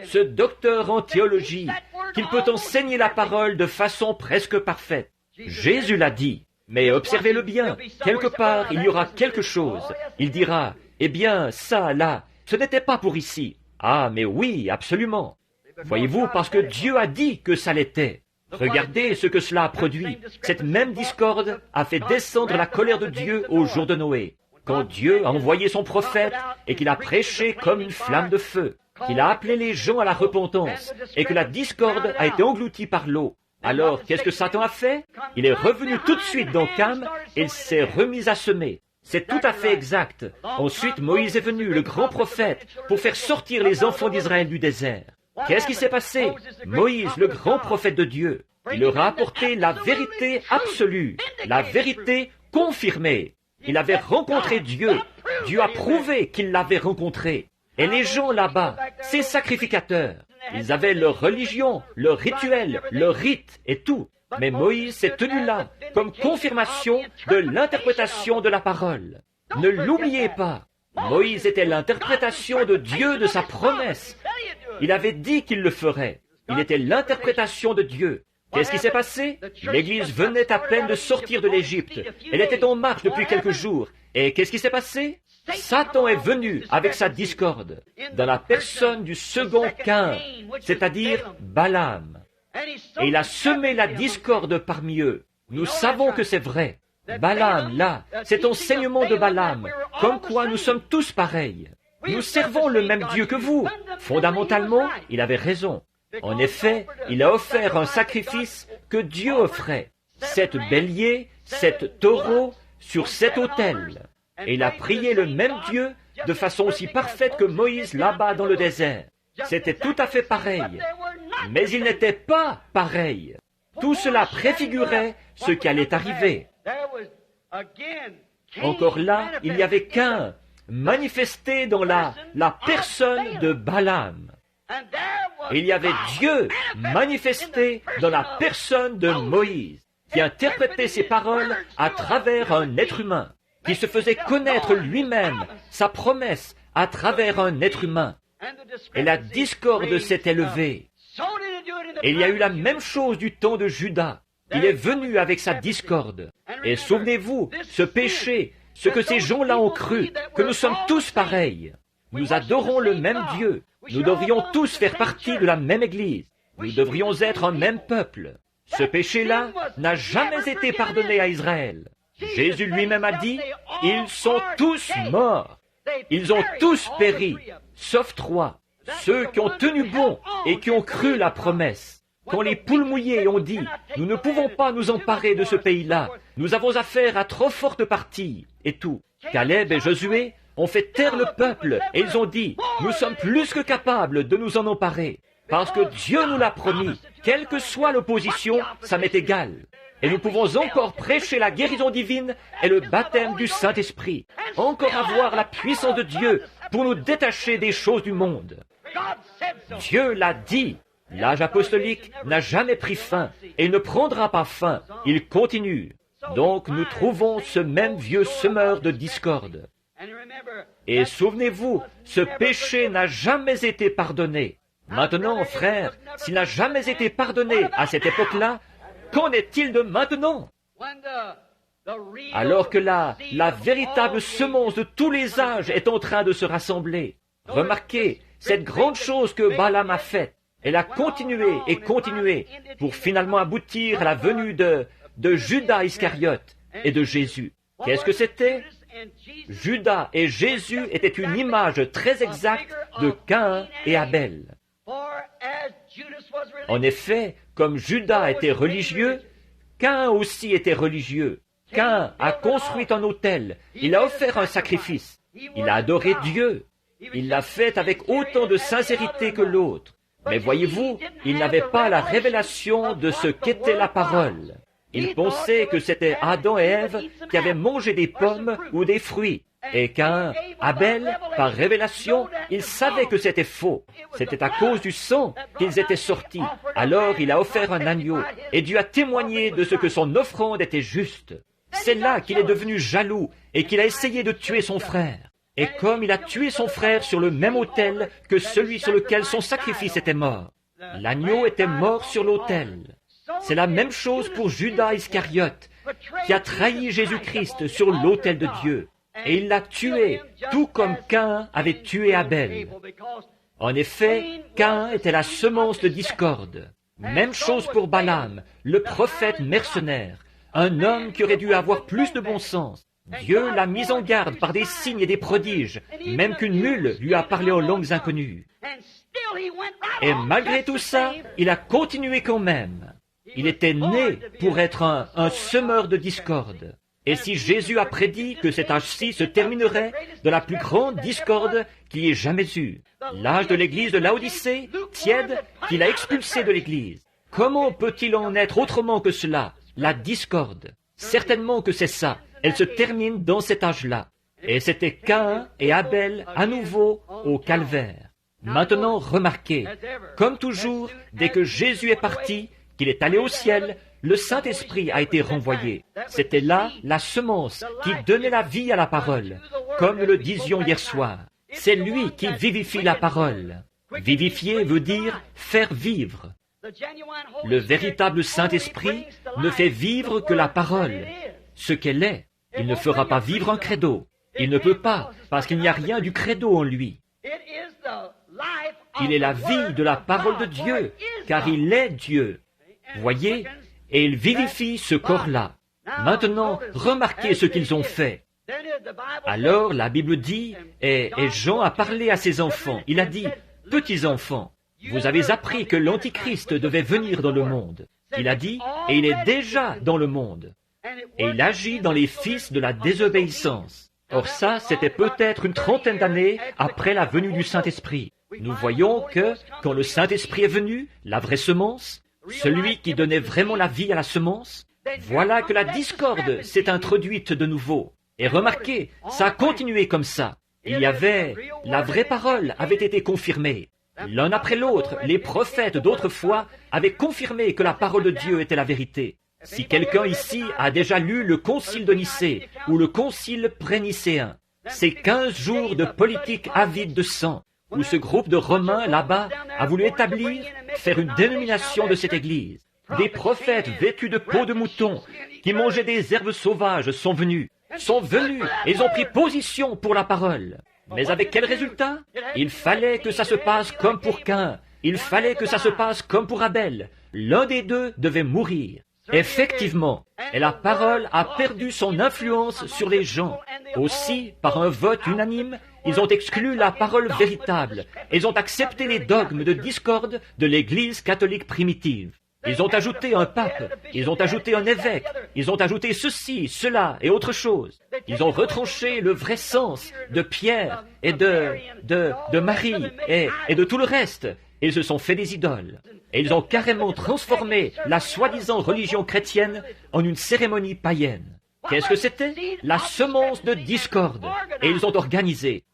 ce docteur en théologie, qu'il peut enseigner la parole de façon presque parfaite. Jésus l'a dit, mais observez-le bien, quelque part il y aura quelque chose. Il dira, eh bien, ça, là, ce n'était pas pour ici. Ah, mais oui, absolument. Voyez-vous, parce que Dieu a dit que ça l'était. Regardez ce que cela a produit. Cette même discorde a fait descendre la colère de Dieu au jour de Noé, quand Dieu a envoyé son prophète et qu'il a prêché comme une flamme de feu, qu'il a appelé les gens à la repentance et que la discorde a été engloutie par l'eau. Alors, qu'est-ce que Satan a fait? Il est revenu tout de suite dans Cam et il s'est remis à semer. C'est tout à fait exact. Ensuite, Moïse est venu, le grand prophète, pour faire sortir les enfants d'Israël du désert. Qu'est-ce qui s'est passé? Moïse, le grand prophète de Dieu, il leur a apporté la vérité absolue, la vérité confirmée. Il avait rencontré Dieu. Dieu a prouvé qu'il l'avait rencontré. Et les gens là-bas, ces sacrificateurs, ils avaient leur religion, leur rituel, leur rite et tout. Mais Moïse s'est tenu là comme confirmation de l'interprétation de la parole. Ne l'oubliez pas. Moïse était l'interprétation de Dieu de sa promesse. Il avait dit qu'il le ferait. Il était l'interprétation de Dieu. Qu'est-ce qui s'est passé? L'Église venait à peine de sortir de l'Égypte. Elle était en marche depuis quelques jours. Et qu'est-ce qui s'est passé? Satan est venu avec sa discorde, dans la personne du second Caïn, c'est-à-dire Balaam. Et il a semé la discorde parmi eux. Nous savons que c'est vrai. Balaam, là, cet enseignement de Balaam, comme quoi nous sommes tous pareils. Nous servons le même Dieu que vous. Fondamentalement, il avait raison. En effet, il a offert un sacrifice que Dieu offrait. 7 béliers, 7 taureaux sur 7 autels. Et il a prié le même Dieu de façon aussi parfaite que Moïse là-bas dans le désert. C'était tout à fait pareil. Mais il n'était pas pareil. Tout cela préfigurait ce qui allait arriver. Encore là, il y avait Caïn, manifesté dans la personne de Balaam. Et il y avait Dieu manifesté dans la personne de Moïse, qui interprétait ses paroles à travers un être humain, qui se faisait connaître lui-même, sa promesse, à travers un être humain. Et la discorde s'est élevée. Et il y a eu la même chose du temps de Judas. Il est venu avec sa discorde. Et souvenez-vous, ce péché, ce que ces gens-là ont cru, que nous sommes tous pareils. Nous adorons le même Dieu. Nous devrions tous faire partie de la même Église. Nous devrions être un même peuple. Ce péché-là n'a jamais été pardonné à Israël. Jésus lui-même a dit, « Ils sont tous morts. Ils ont tous péri, sauf 3, ceux qui ont tenu bon et qui ont cru la promesse. Quand les poules mouillées ont dit, « Nous ne pouvons pas nous emparer de ce pays-là. Nous avons affaire à trop forte partie. » Et tout. Caleb et Josué ont fait taire le peuple et ils ont dit, « Nous sommes plus que capables de nous en emparer. Parce que Dieu nous l'a promis. Quelle que soit l'opposition, ça m'est égal. Et nous pouvons encore prêcher la guérison divine et le baptême du Saint-Esprit. Encore avoir la puissance de Dieu pour nous détacher des choses du monde. » Dieu l'a dit. L'âge apostolique n'a jamais pris fin et ne prendra pas fin. Il continue. Donc nous trouvons ce même vieux semeur de discorde. Et souvenez-vous, ce péché n'a jamais été pardonné. Maintenant, frères, s'il n'a jamais été pardonné à cette époque-là, qu'en est-il de maintenant? Alors que la véritable semence de tous les âges est en train de se rassembler. Remarquez, cette grande chose que Balaam a faite, elle a continué et continué pour finalement aboutir à la venue de Judas Iscariote et de Jésus. Qu'est-ce que c'était? Judas et Jésus étaient une image très exacte de Caïn et Abel. En effet, comme Judas était religieux, Caïn aussi était religieux. Caïn a construit un autel, il a offert un sacrifice, il a adoré Dieu, il l'a fait avec autant de sincérité que l'autre. Mais voyez-vous, il n'avait pas la révélation de ce qu'était la parole. Il pensait que c'était Adam et Ève qui avaient mangé des pommes ou des fruits. Et Caïn, Abel, par révélation, il savait que c'était faux. C'était à cause du sang qu'ils étaient sortis. Alors il a offert un agneau, et Dieu a témoigné de ce que son offrande était juste. C'est là qu'il est devenu jaloux et qu'il a essayé de tuer son frère. Et comme il a tué son frère sur le même autel que celui sur lequel son sacrifice était mort, l'agneau était mort sur l'autel. C'est la même chose pour Judas Iscariote, qui a trahi Jésus-Christ sur l'autel de Dieu. Et il l'a tué, tout comme Caïn avait tué Abel. En effet, Caïn était la semence de discorde. Même chose pour Balaam, le prophète mercenaire, un homme qui aurait dû avoir plus de bon sens. Dieu l'a mis en garde par des signes et des prodiges, même qu'une mule lui a parlé en langues inconnues. Et malgré tout ça, il a continué quand même. Il était né pour être un semeur de discorde. Et si Jésus a prédit que cet âge-ci se terminerait de la plus grande discorde qu'il y ait jamais eu, l'âge de l'église de Laodicée, tiède, qu'il a expulsé de l'église, comment peut-il en être autrement que cela, la discorde? Certainement que c'est ça. Elle se termine dans cet âge-là. Et c'était Caïn et Abel à nouveau au calvaire. Maintenant, remarquez, comme toujours, dès que Jésus est parti, qu'il est allé au ciel, le Saint-Esprit a été renvoyé. C'était là la semence qui donnait la vie à la parole, comme nous le disions hier soir. C'est lui qui vivifie la parole. Vivifier veut dire faire vivre. Le véritable Saint-Esprit ne fait vivre que la parole, ce qu'elle est. Il ne fera pas vivre un credo. Il ne peut pas, parce qu'il n'y a rien du credo en lui. Il est la vie de la parole de Dieu, car il est Dieu. Voyez, et il vivifie ce corps-là. Maintenant, remarquez ce qu'ils ont fait. Alors, la Bible dit, et Jean a parlé à ses enfants, il a dit, « Petits enfants, vous avez appris que l'Antichrist devait venir dans le monde. » Il a dit, « Et il est déjà dans le monde. » Et il agit dans les fils de la désobéissance. Or ça, c'était peut-être une trentaine d'années après la venue du Saint-Esprit. Nous voyons que, quand le Saint-Esprit est venu, la vraie semence, celui qui donnait vraiment la vie à la semence, voilà que la discorde s'est introduite de nouveau. Et remarquez, ça a continué comme ça. La vraie parole avait été confirmée. L'un après l'autre, les prophètes d'autrefois avaient confirmé que la parole de Dieu était la vérité. Si quelqu'un ici a déjà lu le Concile de Nicée ou le Concile pré-nicéen, c'est 15 jours de politique avide de sang, où ce groupe de Romains là-bas a voulu faire une dénomination de cette Église. Des prophètes vêtus de peau de mouton, qui mangeaient des herbes sauvages, sont venus, et ils ont pris position pour la parole. Mais avec quel résultat? Il fallait que ça se passe comme pour Caïn, il fallait que ça se passe comme pour Abel. L'un des deux devait mourir. Effectivement, et la parole a perdu son influence sur les gens. Aussi, par un vote unanime, ils ont exclu la parole véritable. Ils ont accepté les dogmes de discorde de l'Église catholique primitive. Ils ont ajouté un pape, ils ont ajouté un évêque, ils ont ajouté ceci, cela et autre chose. Ils ont retranché le vrai sens de Pierre et de Marie et de tout le reste. Ils se sont fait des idoles. Et ils ont carrément transformé la soi-disant religion chrétienne en une cérémonie païenne. Qu'est-ce que c'était? La semence de discorde. Et ils ont organisé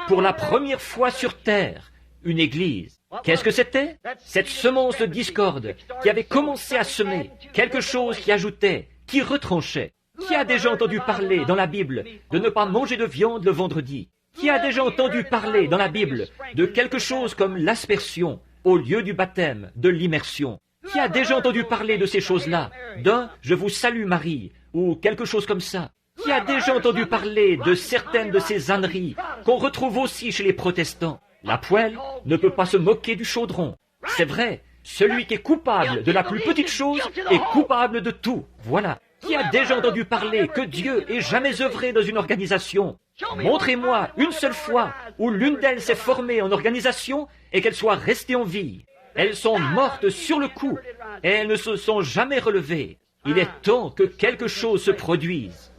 pour la première fois sur terre une église. Qu'est-ce que c'était? Cette semence de discorde qui avait commencé à semer, quelque chose qui ajoutait, qui retranchait. Qui a déjà entendu parler dans la Bible de ne pas manger de viande le vendredi? Qui a déjà entendu parler dans la Bible de quelque chose comme l'aspersion au lieu du baptême, de l'immersion? Qui a déjà entendu parler de ces choses-là, d'un « Je vous salue Marie » ou quelque chose comme ça? Qui a déjà entendu parler de certaines de ces âneries qu'on retrouve aussi chez les protestants? La poêle ne peut pas se moquer du chaudron. C'est vrai, celui qui est coupable de la plus petite chose est coupable de tout. Voilà. Qui a déjà entendu parler que Dieu ait jamais œuvré dans une organisation? Montrez-moi une seule fois où l'une d'elles s'est formée en organisation et qu'elle soit restée en vie. Elles sont mortes sur le coup et elles ne se sont jamais relevées. Il est temps que quelque chose se produise.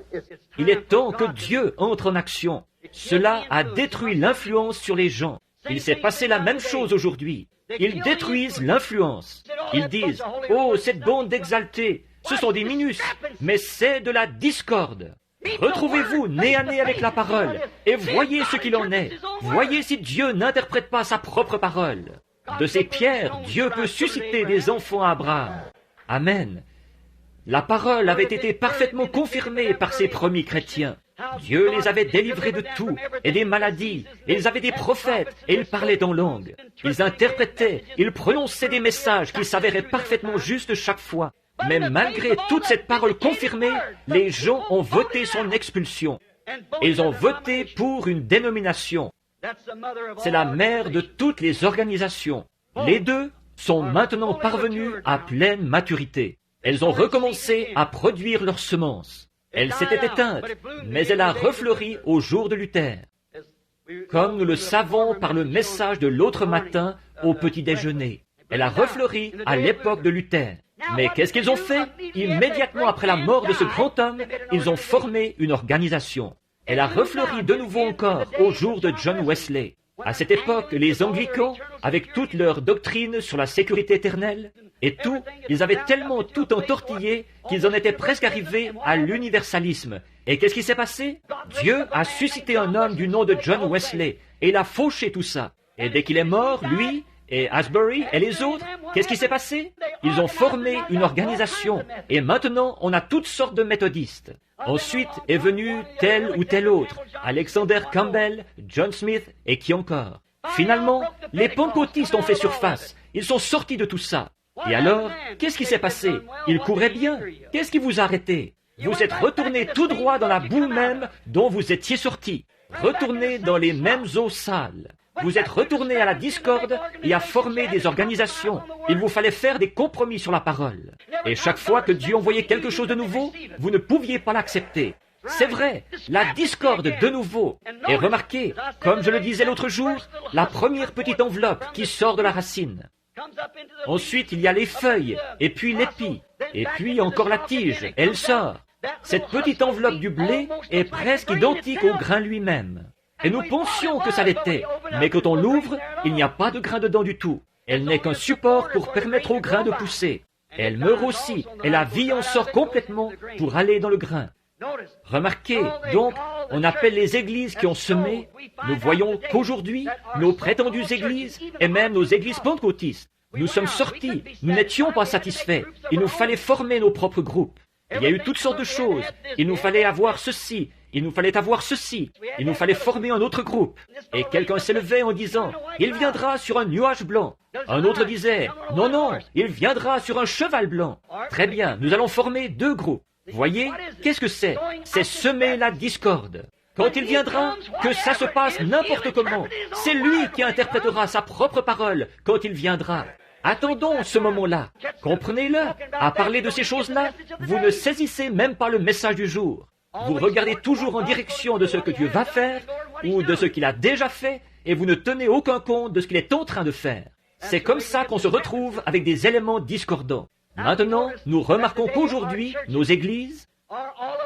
Il est temps que Dieu entre en action. Cela a détruit l'influence sur les gens. Il s'est passé la même chose aujourd'hui. Ils détruisent l'influence. Ils disent « Oh, cette bande d'exaltés, ce sont des minus, mais c'est de la discorde. » Retrouvez-vous nez à nez avec la parole et voyez ce qu'il en est. Voyez si Dieu n'interprète pas sa propre parole. De ces pierres, Dieu peut susciter des enfants à Abraham. Amen. La parole avait été parfaitement confirmée par ces premiers chrétiens. Dieu les avait délivrés de tout, et des maladies, et ils avaient des prophètes, et ils parlaient en langue. Ils interprétaient, ils prononçaient des messages qui s'avéraient parfaitement justes chaque fois. Mais malgré toute cette parole confirmée, les gens ont voté son expulsion. Ils ont voté pour une dénomination. C'est la mère de toutes les organisations. Les deux sont maintenant parvenus à pleine maturité. Elles ont recommencé à produire leurs semences. Elle s'était éteinte, mais elle a refleuri au jour de Luther. Comme nous le savons par le message de l'autre matin au petit déjeuner. Elle a refleuri à l'époque de Luther. Mais qu'est-ce qu'ils ont fait? Immédiatement après la mort de ce grand homme, ils ont formé une organisation. Elle a refleuri de nouveau encore au jour de John Wesley. À cette époque, les anglicans, avec toute leur doctrine sur la sécurité éternelle, et tout, ils avaient tellement tout entortillé qu'ils en étaient presque arrivés à l'universalisme. Et qu'est-ce qui s'est passé? Dieu a suscité un homme du nom de John Wesley, et il a fauché tout ça. Et dès qu'il est mort, lui, et Asbury, et les autres, qu'est-ce qui s'est passé? Ils ont formé une organisation, et maintenant on a toutes sortes de méthodistes. Ensuite est venu tel ou tel autre, Alexander Campbell, John Smith, et qui encore? Finalement, les pentecôtistes ont fait surface, ils sont sortis de tout ça. Et alors, qu'est-ce qui s'est passé? Ils couraient bien. Qu'est-ce qui vous a arrêté? Vous êtes retournés tout droit dans la boue même dont vous étiez sortis. Retournés dans les mêmes eaux sales. Vous êtes retournés à la discorde et à former des organisations. Il vous fallait faire des compromis sur la parole. Et chaque fois que Dieu envoyait quelque chose de nouveau, vous ne pouviez pas l'accepter. C'est vrai, la discorde de nouveau. Et remarquez, comme je le disais l'autre jour, la première petite enveloppe qui sort de la racine. Ensuite, il y a les feuilles, et puis l'épi, et puis encore la tige, elle sort. Cette petite enveloppe du blé est presque identique au grain lui-même. Et nous pensions que ça l'était, mais quand on l'ouvre, il n'y a pas de grain dedans du tout. Elle n'est qu'un support pour permettre au grain de pousser. Elle meurt aussi, et la vie en sort complètement pour aller dans le grain. Remarquez, donc, on appelle les églises qui ont semé. Nous voyons qu'aujourd'hui, nos prétendues églises, et même nos églises pentecôtistes, nous sommes sortis, nous n'étions pas satisfaits. Il nous fallait former nos propres groupes. Il y a eu toutes sortes de choses. Il nous fallait avoir ceci, il nous fallait avoir ceci, il nous fallait former un autre groupe. Et quelqu'un s'élevait en disant, il viendra sur un nuage blanc. Un autre disait, non, non, il viendra sur un cheval blanc. Très bien, nous allons former deux groupes. Voyez, qu'est-ce que c'est? C'est semer la discorde. Quand il viendra, que ça se passe n'importe comment. C'est lui qui interprétera sa propre parole quand il viendra. Attendons ce moment-là. Comprenez-le. À parler de ces choses-là, vous ne saisissez même pas le message du jour. Vous regardez toujours en direction de ce que Dieu va faire ou de ce qu'il a déjà fait et vous ne tenez aucun compte de ce qu'il est en train de faire. C'est comme ça qu'on se retrouve avec des éléments discordants. Maintenant, nous remarquons qu'aujourd'hui, nos églises,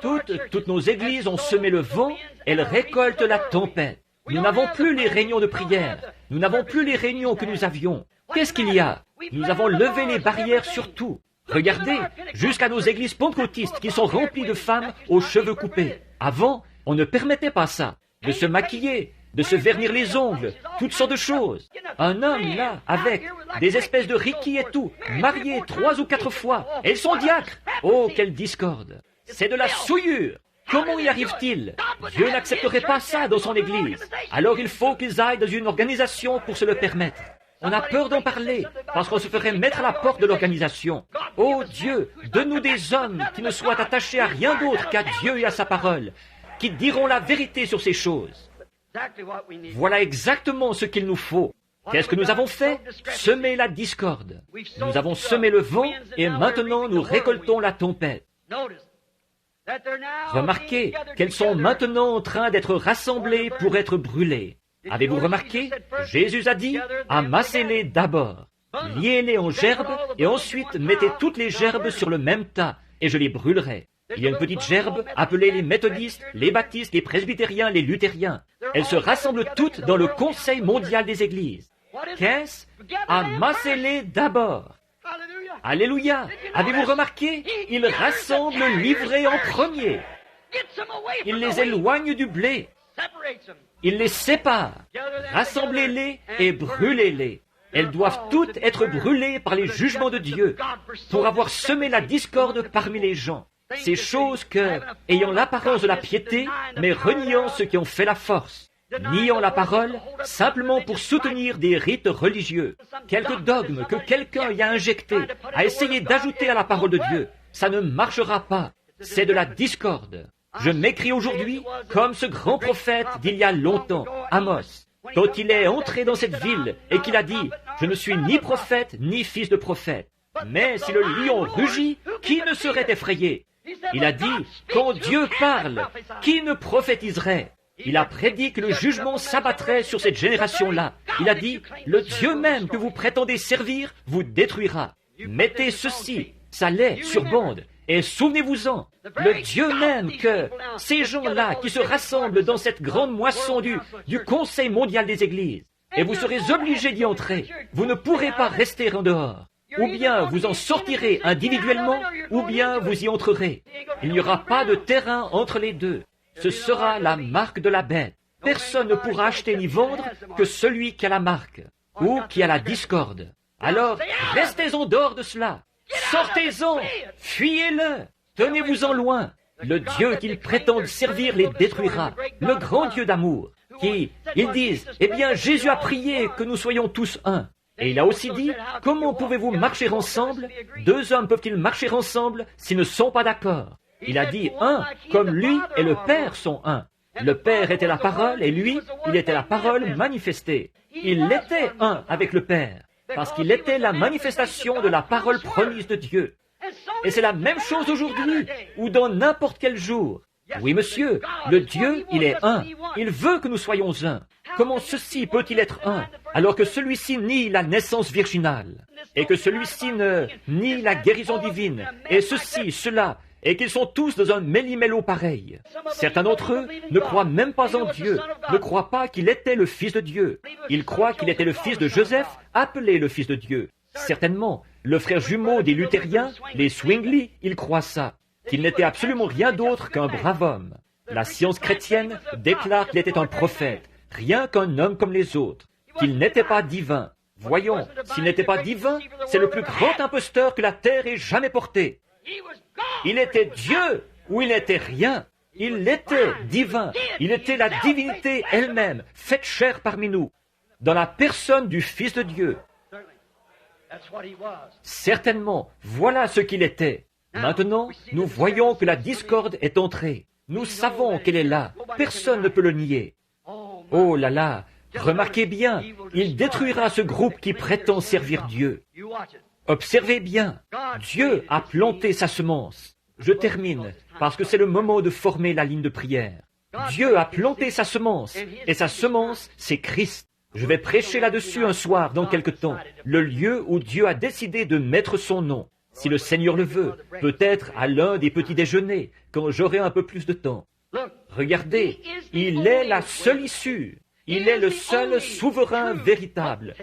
toutes nos églises ont semé le vent, elles récoltent la tempête. Nous n'avons plus les réunions de prière. Nous n'avons plus les réunions que nous avions. Qu'est-ce qu'il y a? Nous avons levé les barrières sur tout. Regardez, jusqu'à nos églises pentecôtistes qui sont remplies de femmes aux cheveux coupés. Avant, on ne permettait pas ça. De se maquiller, de se vernir les ongles, toutes sortes de choses. Un homme là, avec des espèces de rikis et tout, marié 3 ou 4 fois, et ils sont diacres. Oh, quelle discorde! C'est de la souillure! Comment y arrive-t-il? Dieu n'accepterait pas ça dans son Église. Alors il faut qu'ils aillent dans une organisation pour se le permettre. On a peur d'en parler, parce qu'on se ferait mettre à la porte de l'organisation. Oh Dieu, donne-nous des hommes qui ne soient attachés à rien d'autre qu'à Dieu et à sa parole, qui diront la vérité sur ces choses. Voilà exactement ce qu'il nous faut. Qu'est-ce que nous avons fait? Semer la discorde. Nous avons semé le vent et maintenant nous récoltons la tempête. Remarquez qu'elles sont maintenant en train d'être rassemblées pour être brûlées. Avez-vous remarqué? Jésus a dit, amassez-les d'abord, liez-les en gerbes et ensuite mettez toutes les gerbes sur le même tas et je les brûlerai. Il y a une petite gerbe appelée les méthodistes, les baptistes, les presbytériens, les luthériens. Elles se rassemblent toutes dans le Conseil mondial des églises. Qu'est-ce? Amassez-les d'abord. Alléluia! Avez-vous remarqué? Il rassemble l'ivraie en premier. Il les éloigne du blé. Il les sépare. Rassemblez-les et brûlez-les. Elles doivent toutes être brûlées par les jugements de Dieu pour avoir semé la discorde parmi les gens. Ces choses que, ayant l'apparence de la piété, mais reniant ceux qui ont fait la force, niant la parole, simplement pour soutenir des rites religieux, quelques dogmes que quelqu'un y a injectés, a essayé d'ajouter à la parole de Dieu, ça ne marchera pas. C'est de la discorde. Je m'écris aujourd'hui comme ce grand prophète d'il y a longtemps, Amos, quand il est entré dans cette ville et qu'il a dit, je ne suis ni prophète ni fils de prophète. Mais si le lion rugit, qui ne serait effrayé? Il a dit, quand Dieu parle, qui ne prophétiserait? Il a prédit que le jugement s'abattrait sur cette génération-là. Il a dit, le Dieu même que vous prétendez servir vous détruira. Mettez ceci, ça l'est, sur bande, et souvenez-vous-en, le Dieu même que ces gens-là qui se rassemblent dans cette grande moisson du Conseil mondial des églises, et vous serez obligés d'y entrer. Vous ne pourrez pas rester en dehors. Ou bien vous en sortirez individuellement, ou bien vous y entrerez. Il n'y aura pas de terrain entre les deux. Ce sera la marque de la bête. Personne ne pourra acheter ni vendre que celui qui a la marque, ou qui a la discorde. Alors, restez en dehors de cela. Sortez-en, fuyez-le, tenez-vous-en loin. Le Dieu qu'ils prétendent servir les détruira. Le grand Dieu d'amour, qui, ils disent, eh bien, Jésus a prié que nous soyons tous un. Et il a aussi dit, comment pouvez-vous marcher ensemble? 2 hommes peuvent-ils marcher ensemble s'ils ne sont pas d'accord? Il a dit un, comme lui et le Père sont un. Le Père était la parole et lui, il était la parole manifestée. Il était un avec le Père, parce qu'il était la manifestation de la parole promise de Dieu. Et c'est la même chose aujourd'hui, ou dans n'importe quel jour. Oui, monsieur, le Dieu, il est un. Il veut que nous soyons un. Comment ceci peut-il être un, alors que celui-ci nie la naissance virginale, et que celui-ci nie la guérison divine, et ceci, cela, et qu'ils sont tous dans un méli-mélo pareil. Certains d'entre eux ne croient même pas en Dieu, ne croient pas qu'il était le Fils de Dieu. Ils croient qu'il était le fils de Joseph, appelé le Fils de Dieu. Certainement, le frère jumeau des luthériens, les Zwingli, ils croient ça, qu'il n'était absolument rien d'autre qu'un brave homme. La science chrétienne déclare qu'il était un prophète, rien qu'un homme comme les autres, qu'il n'était pas divin. Voyons, s'il n'était pas divin, c'est le plus grand imposteur que la terre ait jamais porté. Il était Dieu ou il n'était rien. Il était divin. Il était la divinité elle-même, faite chair parmi nous, dans la personne du Fils de Dieu. Certainement, voilà ce qu'il était. Maintenant, nous voyons que la discorde est entrée. Nous savons qu'elle est là. Personne ne peut le nier. Oh là là, remarquez bien, il détruira ce groupe qui prétend servir Dieu. Observez bien, Dieu a planté sa semence. Je termine, parce que c'est le moment de former la ligne de prière. Dieu a planté sa semence, et sa semence, c'est Christ. Je vais prêcher là-dessus un soir, dans quelque temps, le lieu où Dieu a décidé de mettre son nom. Si le Seigneur le veut, peut-être à l'un des petits déjeuners, quand j'aurai un peu plus de temps. Regardez, il est la seule issue. Il est le seul souverain véritable.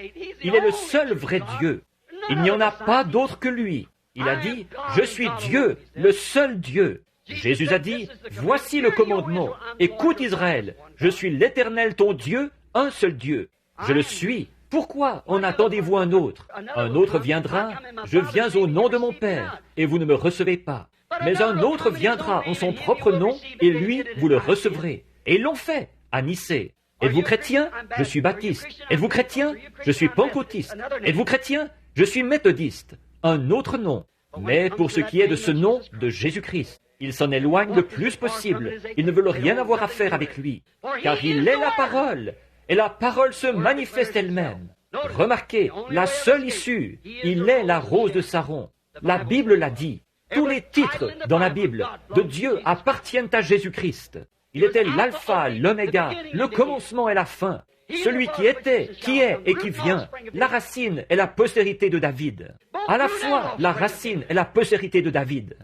Il est le seul vrai Dieu. Il n'y en a pas d'autre que lui. Il a dit, je suis Dieu, le seul Dieu. Jésus a dit, « Voici le commandement. Écoute Israël, je suis l'Éternel ton Dieu, un seul Dieu. Je le suis. Pourquoi en attendez-vous un autre? Un autre viendra, je viens au nom de mon Père, et vous ne me recevez pas. Mais un autre viendra en son propre nom, et lui, vous le recevrez. » Et ils l'ont fait à Nicée. Êtes-vous chrétien? Je suis baptiste. Êtes-vous chrétien? Je suis pentecôtiste. Êtes-vous chrétien? Je suis méthodiste. Un autre nom. Mais pour ce qui est de ce nom de Jésus-Christ, ils s'en éloignent le plus possible. Ils ne veulent rien avoir à faire avec lui. Car il est la parole. Et la parole se manifeste elle-même. Remarquez, la seule issue, il est la rose de Saron. La Bible l'a dit. Tous les titres dans la Bible de Dieu appartiennent à Jésus-Christ. Il était l'alpha, l'oméga, le commencement et la fin. Celui qui était, qui est et qui vient. La racine est la postérité de David. À la fois, la racine est la postérité de David.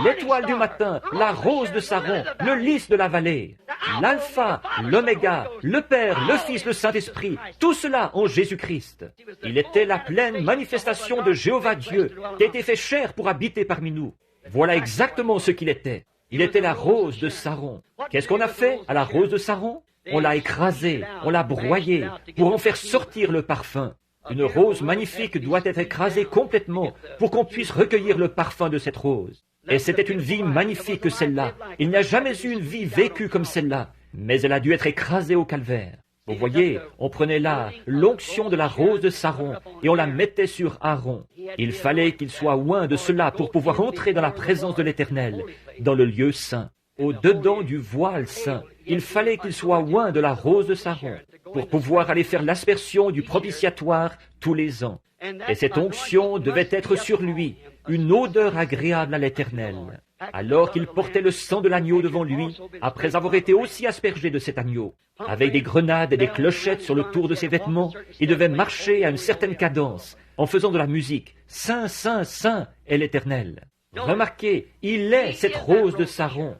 L'étoile du matin, la rose de Saron, le lys de la vallée. L'alpha, l'oméga, le Père, le Fils, le Saint-Esprit, tout cela en Jésus-Christ. Il était la pleine manifestation de Jéhovah Dieu, qui a été fait chair pour habiter parmi nous. Voilà exactement ce qu'il était. Il était la rose de Saron. Qu'est-ce qu'on a fait à la rose de Saron? On l'a écrasée, on l'a broyée, pour en faire sortir le parfum. Une rose magnifique doit être écrasée complètement pour qu'on puisse recueillir le parfum de cette rose. Et c'était une vie magnifique que celle-là. Il n'y a jamais eu une vie vécue comme celle-là, mais elle a dû être écrasée au calvaire. Vous voyez, on prenait là l'onction de la rose de Saron et on la mettait sur Aaron. Il fallait qu'il soit oint de cela pour pouvoir entrer dans la présence de l'Éternel, dans le lieu saint. Au-dedans du voile saint, il fallait qu'il soit oint de la rose de Saron pour pouvoir aller faire l'aspersion du propitiatoire tous les ans. Et cette onction devait être sur lui, une odeur agréable à l'Éternel. Alors qu'il portait le sang de l'agneau devant lui, après avoir été aussi aspergé de cet agneau, avec des grenades et des clochettes sur le tour de ses vêtements, il devait marcher à une certaine cadence, en faisant de la musique. Saint, Saint, Saint est l'Éternel. Remarquez, il est cette rose de Saron,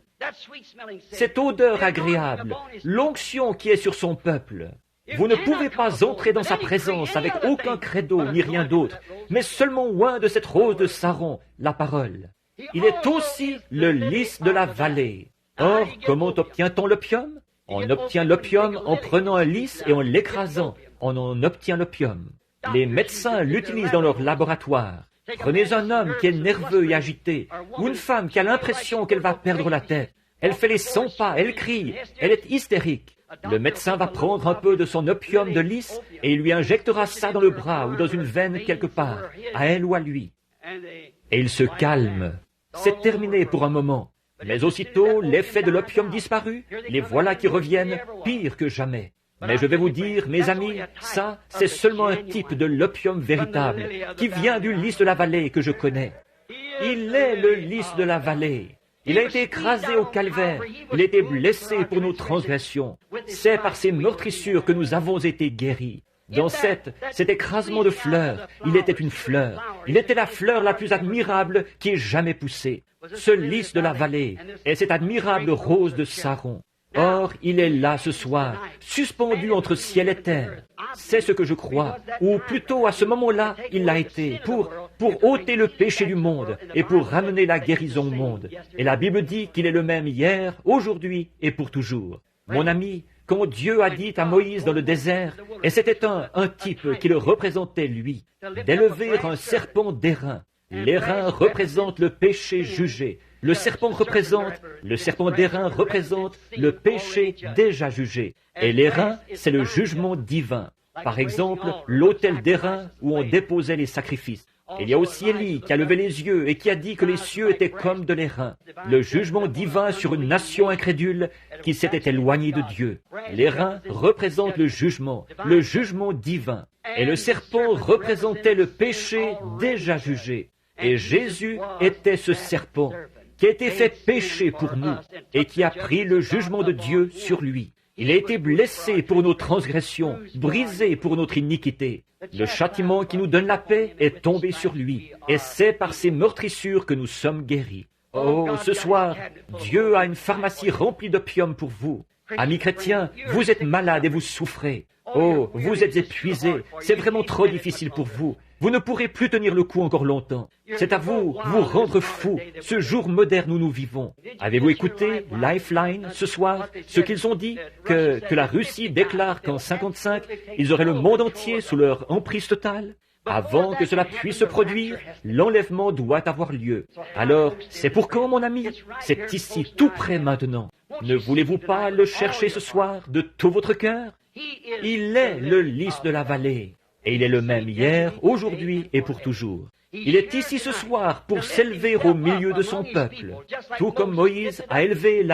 cette odeur agréable, l'onction qui est sur son peuple. Vous ne pouvez pas entrer dans sa présence avec aucun credo ni rien d'autre, mais seulement oint de cette rose de Saron, la parole. Il est aussi le lys de la vallée. Or, comment obtient-on l'opium? On obtient l'opium en prenant un lys et en l'écrasant. On en obtient l'opium. Les médecins l'utilisent dans leur laboratoire. Prenez un homme qui est nerveux et agité, ou une femme qui a l'impression qu'elle va perdre la tête. Elle fait les 100 pas, elle crie, elle est hystérique. Le médecin va prendre un peu de son opium de lys et il lui injectera ça dans le bras ou dans une veine quelque part, à elle ou à lui. Et il se calme. C'est terminé pour un moment. Mais aussitôt, l'effet de l'opium disparut, les voilà qui reviennent pire que jamais. Mais je vais vous dire, mes amis, ça, c'est seulement un type de l'opium véritable, qui vient du lys de la vallée que je connais. Il est le lys de la vallée. Il a été écrasé au calvaire. Il a été blessé pour nos transgressions. C'est par ses meurtrissures que nous avons été guéris. Dans cet écrasement de fleurs, il était une fleur. Il était la fleur la plus admirable qui ait jamais poussé. Ce lys de la vallée est cette admirable rose de Saron. Or, il est là ce soir, suspendu entre ciel et terre. C'est ce que je crois, ou plutôt à ce moment-là, il l'a été, pour ôter le péché du monde et pour ramener la guérison au monde. Et la Bible dit qu'il est le même hier, aujourd'hui et pour toujours. Mon ami, quand Dieu a dit à Moïse dans le désert, et c'était un type qui le représentait lui, d'élever un serpent d'airain. L'airain représente le péché jugé. Le serpent d'airain représente le péché déjà jugé. Et l'airain, c'est le jugement divin. Par exemple, l'autel d'airain où on déposait les sacrifices. Il y a aussi Élie qui a levé les yeux et qui a dit que les cieux étaient comme de l'airain. Le jugement divin sur une nation incrédule qui s'était éloignée de Dieu. L'airain représente le jugement divin. Et le serpent représentait le péché déjà jugé. Et Jésus était ce serpent qui a été fait péché pour nous et qui a pris le jugement de Dieu sur lui. Il a été blessé pour nos transgressions, brisé pour notre iniquité. Le châtiment qui nous donne la paix est tombé sur lui, et c'est par ses meurtrissures que nous sommes guéris. Oh, ce soir, Dieu a une pharmacie remplie d'opium pour vous. Amis chrétiens, vous êtes malades et vous souffrez. Oh, vous êtes épuisés, c'est vraiment trop difficile pour vous. Vous ne pourrez plus tenir le coup encore longtemps. C'est à vous, vous rendre fou, ce jour moderne où nous vivons. Avez-vous écouté Lifeline ce soir, ce qu'ils ont dit, que la Russie déclare qu'en 55, ils auraient le monde entier sous leur emprise totale? Avant que cela puisse se produire, l'enlèvement doit avoir lieu. Alors, c'est pour quand, mon ami? C'est ici, tout près maintenant. Ne voulez-vous pas le chercher ce soir de tout votre cœur? Il est le lys de la vallée, et il est le même hier, aujourd'hui et pour toujours. Il est ici ce soir pour s'élever au milieu de son peuple, tout comme Moïse a élevé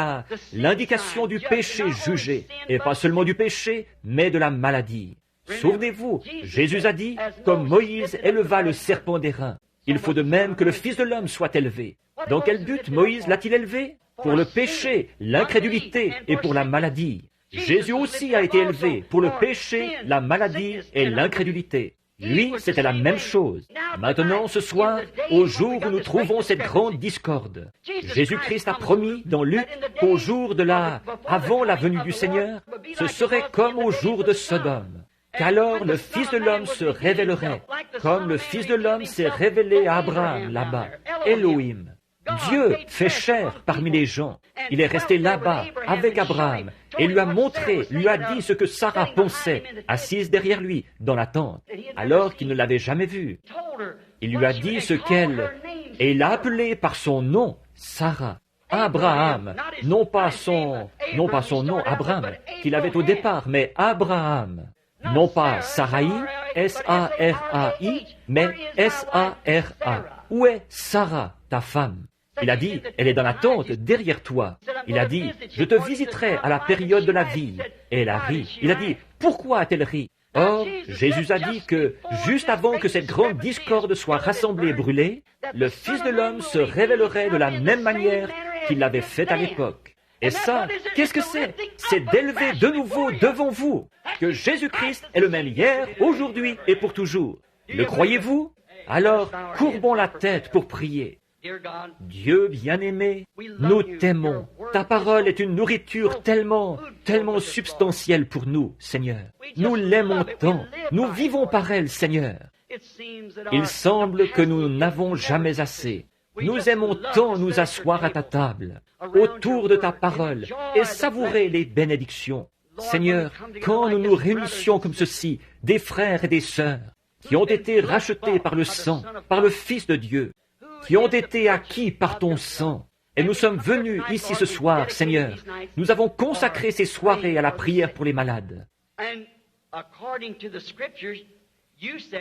l'indication du péché jugé, et pas seulement du péché, mais de la maladie. Souvenez-vous, Jésus a dit, comme Moïse éleva le serpent d'airain, il faut de même que le Fils de l'homme soit élevé. Dans quel but Moïse l'a-t-il élevé? Pour le péché, l'incrédulité et pour la maladie. Jésus aussi a été élevé pour le péché, la maladie et l'incrédulité. Lui, c'était la même chose. Maintenant, ce soir, au jour où nous trouvons cette grande discorde, Jésus-Christ a promis dans Luc qu'au jour avant la venue du Seigneur, ce serait comme au jour de Sodome. Qu'alors le Fils de l'homme se révélerait, comme le Fils de l'homme s'est révélé à Abraham là-bas, Elohim. Dieu fait chair parmi les gens. Il est resté là-bas avec Abraham et lui a montré, lui a dit ce que Sarah pensait, assise derrière lui dans la tente, alors qu'il ne l'avait jamais vue. Il lui a dit ce qu'elle... Et il l'a appelé par son nom, Sarah. Abraham, non pas son nom Abraham qu'il avait au départ, mais Abraham. Non pas Sarai, S-A-R-A-I, mais S-A-R-A. Où est Sarah, ta femme? Il a dit, elle est dans la tente derrière toi. Il a dit, je te visiterai à la période de la vie. Et elle a ri. Il a dit, pourquoi a-t-elle ri? Or, Jésus a dit que, juste avant que cette grande discorde soit rassemblée et brûlée, le Fils de l'homme se révélerait de la même manière qu'il l'avait fait à l'époque. Et ça, qu'est-ce que c'est? C'est d'élever de nouveau devant vous que Jésus-Christ est le même hier, aujourd'hui et pour toujours. Le croyez-vous? Alors, courbons la tête pour prier. Dieu bien-aimé, nous t'aimons. Ta parole est une nourriture tellement substantielle pour nous, Seigneur. Nous l'aimons tant. Nous vivons par elle, Seigneur. Il semble que nous n'avons jamais assez. Nous aimons tant nous asseoir à ta table, autour de ta parole, et savourer les bénédictions. Seigneur, quand nous nous réunissions comme ceci, des frères et des sœurs, qui ont été rachetés par le sang, par le Fils de Dieu, qui ont été acquis par ton sang. Et nous sommes venus ici ce soir, Seigneur. Nous avons consacré ces soirées à la prière pour les malades.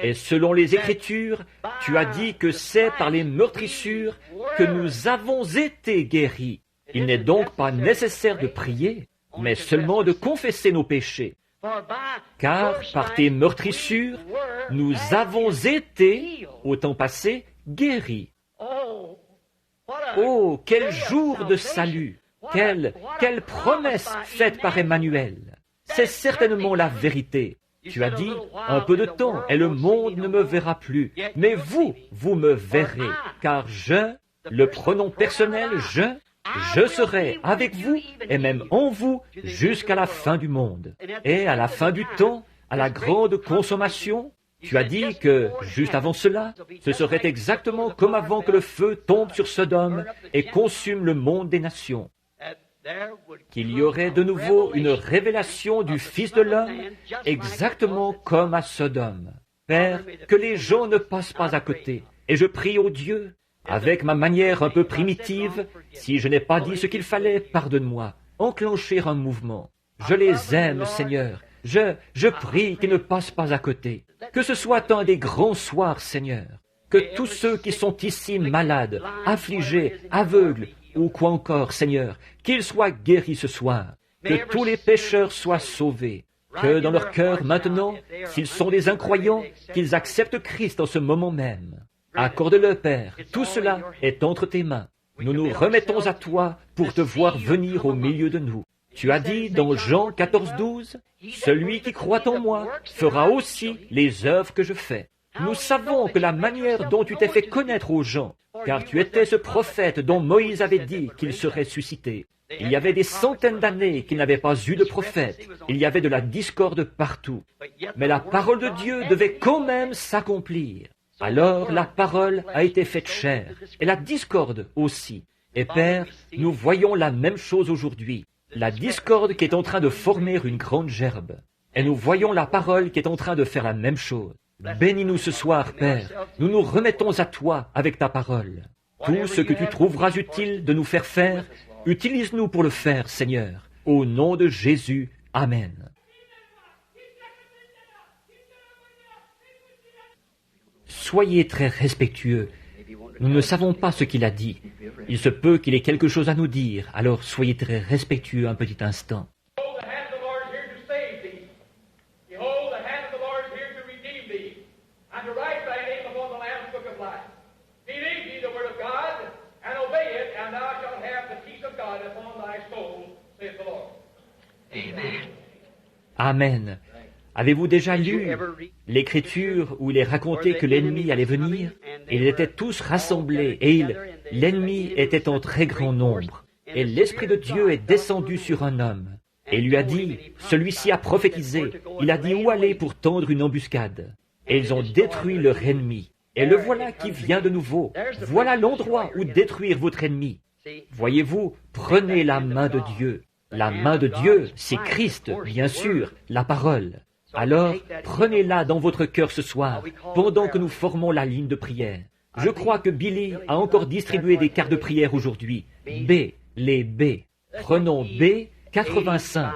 Et selon les Écritures, tu as dit que c'est par les meurtrissures que nous avons été guéris. Il n'est donc pas nécessaire de prier, mais seulement de confesser nos péchés. Car par tes meurtrissures, nous avons été, au temps passé, guéris. Oh, quel jour de salut! Quelle promesse faite par Emmanuel! C'est certainement la vérité. Tu as dit, un peu de temps, et le monde ne me verra plus. Mais vous me verrez, car le pronom personnel, je serai avec vous, et même en vous, jusqu'à la fin du monde. Et à la fin du temps, à la grande consommation, tu as dit que, juste avant cela, ce serait exactement comme avant que le feu tombe sur Sodome et consume le monde des nations. Qu'il y aurait de nouveau une révélation du Fils de l'homme, exactement comme à Sodome. Père, que les gens ne passent pas à côté. Et je prie au Dieu, avec ma manière un peu primitive, si je n'ai pas dit ce qu'il fallait, pardonne-moi, enclencher un mouvement. Je les aime, Seigneur. Je prie qu'ils ne passent pas à côté. Que ce soit un des grands soirs, Seigneur. Que tous ceux qui sont ici malades, affligés, aveugles, ou quoi encore, Seigneur, qu'ils soient guéris ce soir. Que tous les pécheurs soient sauvés. Que dans leur cœur maintenant, s'ils sont des incroyants, qu'ils acceptent Christ en ce moment même. Accorde-le, Père. Tout cela est entre tes mains. Nous nous remettons à toi pour te voir venir au milieu de nous. Tu as dit dans Jean 14, 12, « Celui qui croit en moi fera aussi les œuvres que je fais. » Nous savons que la manière dont tu t'es fait connaître aux gens, car tu étais ce prophète dont Moïse avait dit qu'il serait suscité. Il y avait des centaines d'années qu'il n'avait pas eu de prophète. Il y avait de la discorde partout. Mais la parole de Dieu devait quand même s'accomplir. Alors la parole a été faite chair, et la discorde aussi. Et Père, nous voyons la même chose aujourd'hui. La discorde qui est en train de former une grande gerbe. Et nous voyons la parole qui est en train de faire la même chose. Bénis-nous ce soir, Père. Nous nous remettons à toi avec ta parole. Tout ce que tu trouveras utile de nous faire faire, utilise-nous pour le faire, Seigneur. Au nom de Jésus, Amen. Soyez très respectueux. Nous ne savons pas ce qu'il a dit. Il se peut qu'il ait quelque chose à nous dire, alors soyez très respectueux un petit instant. Amen. Avez-vous déjà lu l'Écriture où il est raconté que l'ennemi allait venir? Ils étaient tous rassemblés et l'ennemi était en très grand nombre. Et l'Esprit de Dieu est descendu sur un homme et lui a dit, celui-ci a prophétisé, il a dit où aller pour tendre une embuscade. Et ils ont détruit leur ennemi. Et le voilà qui vient de nouveau. Voilà l'endroit où détruire votre ennemi. Voyez-vous, prenez la main de Dieu. La main de Dieu, c'est Christ, bien sûr, la parole. Alors, prenez-la dans votre cœur ce soir, pendant que nous formons la ligne de prière. Je crois que Billy a encore distribué des cartes de prière aujourd'hui. B, les B. Prenons B, 85.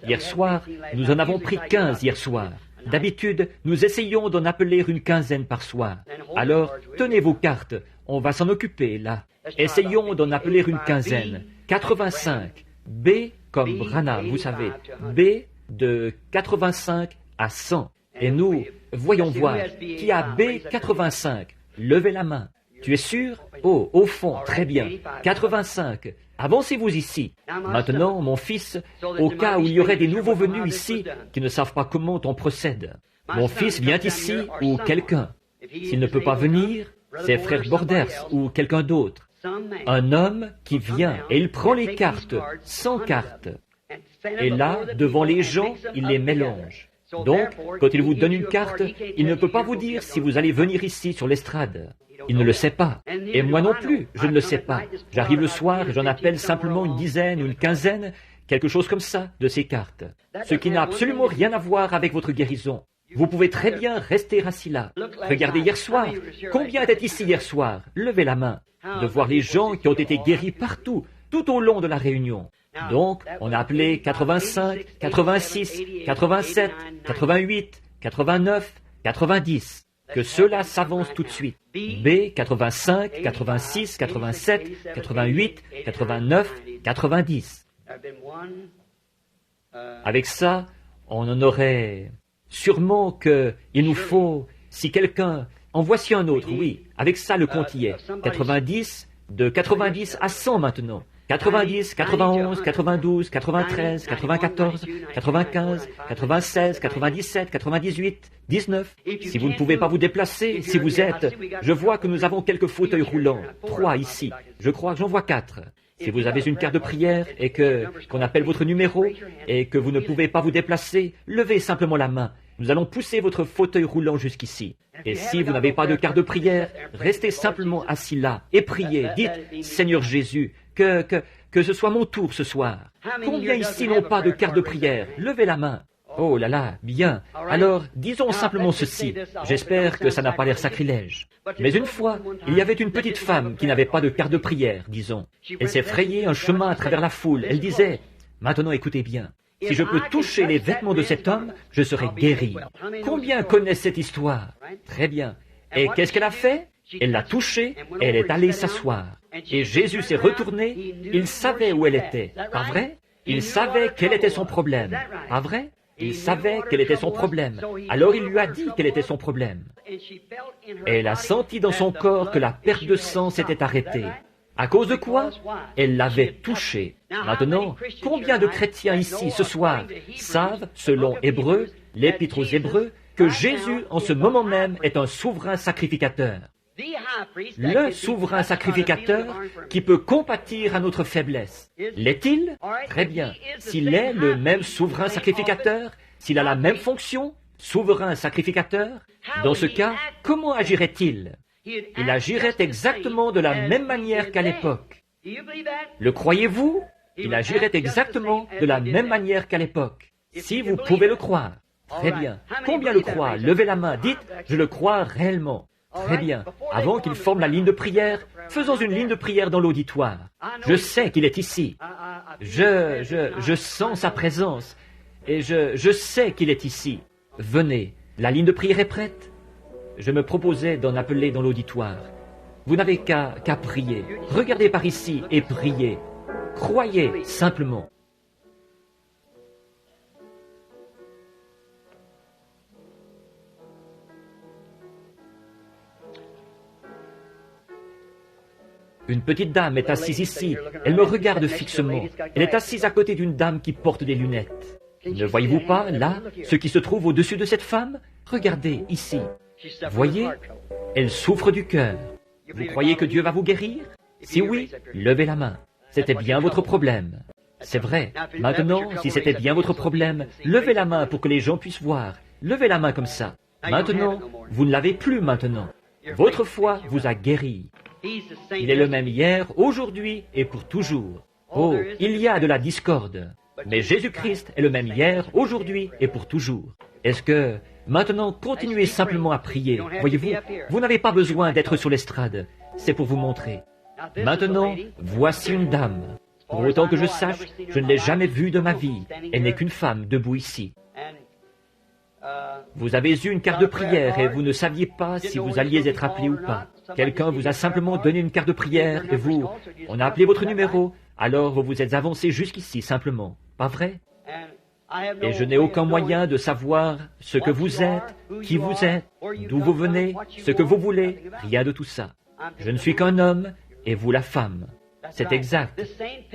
Hier soir, nous en avons pris 15 hier soir. D'habitude, nous essayons d'en appeler une quinzaine par soir. Alors, tenez vos cartes, on va s'en occuper là. Essayons d'en appeler une quinzaine. 85. B comme Branham, vous savez. B de 85 à 100. Et nous, voyons voir, qui a B 85? Levez la main. Tu es sûr? Oh, au fond, très bien. 85. Avancez-vous ici. Maintenant, mon fils, au cas où il y aurait des nouveaux venus ici qui ne savent pas comment on procède. Mon fils vient ici ou quelqu'un. S'il ne peut pas venir, c'est frère Borders ou quelqu'un d'autre. Un homme qui vient et il prend les cartes, 100 cartes. Et là, devant les gens, il les mélange. Donc, quand il vous donne une carte, il ne peut pas vous dire si vous allez venir ici sur l'estrade. Il ne le sait pas. Et moi non plus, je ne le sais pas. J'arrive le soir et j'en appelle simplement une dizaine ou une quinzaine, quelque chose comme ça, de ces cartes. Ce qui n'a absolument rien à voir avec votre guérison. Vous pouvez très bien rester assis là. Regardez hier soir. Combien étaient ici hier soir? Levez la main. De voir les gens qui ont été guéris partout, tout au long de la réunion. Donc, on a appelé 85, 86, 87, 88, 89, 90. Que ceux-là s'avancent tout de suite. B, 85, 86, 87, 88, 89, 90. Avec ça, on en aurait sûrement que il nous faut, si quelqu'un, en voici un autre, oui, avec ça le compte y est. 90, de 90 à 100 maintenant. 90, 91, 92, 93, 94, 95, 96, 97, 98, 19. Si vous ne pouvez pas vous déplacer, si vous êtes... Je vois que nous avons quelques fauteuils roulants. 3 ici. Je crois que j'en vois 4. Si vous avez une carte de prière et qu'on appelle votre numéro et que vous ne pouvez pas vous déplacer, levez simplement la main. Nous allons pousser votre fauteuil roulant jusqu'ici. Et si vous n'avez pas de carte de prière, restez simplement assis là et priez. Dites, Seigneur Jésus, que ce soit mon tour ce soir. Combien ici n'ont pas de carte de prière? Levez la main. Oh là là, bien. Alors, disons simplement ceci. J'espère que ça n'a pas l'air sacrilège. Mais une fois, il y avait une petite femme qui n'avait pas de carte de prière, disons. Elle s'est frayée un chemin à travers la foule. Elle disait, maintenant écoutez bien. Si je peux toucher les vêtements de cet homme, je serai guéri. Combien connaissent cette histoire? Très bien. Et qu'est-ce qu'elle a fait? Elle l'a touchée et elle est allée s'asseoir. Et Jésus s'est retourné, il savait où elle était. Pas vrai? Il savait quel était son problème. Pas vrai? Il savait quel était son problème. Alors il lui a dit quel était son problème. Et elle a senti dans son corps que la perte de sang s'était arrêtée. À cause de quoi? Elle l'avait touché. Maintenant, combien de chrétiens ici, ce soir, savent, selon Hébreux, l'Épître aux Hébreux, que Jésus, en ce moment même, est un souverain sacrificateur. Le souverain sacrificateur qui peut compatir à notre faiblesse. L'est-il? Très bien. S'il est le même souverain sacrificateur, s'il a la même fonction, souverain sacrificateur, dans ce cas, comment agirait-il? Il agirait exactement de la même manière qu'à l'époque. Le croyez-vous? Il agirait exactement de la même manière qu'à l'époque. Si vous pouvez le croire. Très bien. Combien le croient? Levez la main. Dites, je le crois réellement. Très bien. Avant qu'il forme la ligne de prière, faisons une ligne de prière dans l'auditoire. Je sais qu'il est ici. Je sens sa présence. Et je sais qu'il est ici. Venez. La ligne de prière est prête. Je me proposais d'en appeler dans l'auditoire. Vous n'avez qu'à prier. Regardez par ici et priez. Croyez simplement. Une petite dame est assise ici. Elle me regarde fixement. Elle est assise à côté d'une dame qui porte des lunettes. Ne voyez-vous pas, là, ce qui se trouve au-dessus de cette femme? Regardez, ici. Voyez, elle souffre du cœur. Vous croyez que Dieu va vous guérir? Si oui, levez la main. C'était bien votre problème. C'est vrai. Maintenant, si c'était bien votre problème, levez la main pour que les gens puissent voir. Levez la main comme ça. Maintenant, vous ne l'avez plus maintenant. Votre foi vous a guéri. Il est le même hier, aujourd'hui et pour toujours. Oh, il y a de la discorde. Mais Jésus-Christ est le même hier, aujourd'hui et pour toujours. Est-ce que, maintenant, continuez simplement à prier. Voyez-vous, vous n'avez pas besoin d'être sur l'estrade. C'est pour vous montrer. Maintenant, voici une dame. Pour autant que je sache, je ne l'ai jamais vue de ma vie. Elle n'est qu'une femme debout ici. Vous avez eu une carte de prière et vous ne saviez pas si vous alliez être appelé ou pas. Quelqu'un vous a simplement donné une carte de prière et vous, on a appelé votre numéro, alors vous vous êtes avancé jusqu'ici simplement. Pas vrai? Et je n'ai aucun moyen de savoir ce que vous êtes, qui vous êtes, d'où vous venez, ce que vous voulez, rien de tout ça. Je ne suis qu'un homme et vous la femme. C'est exact.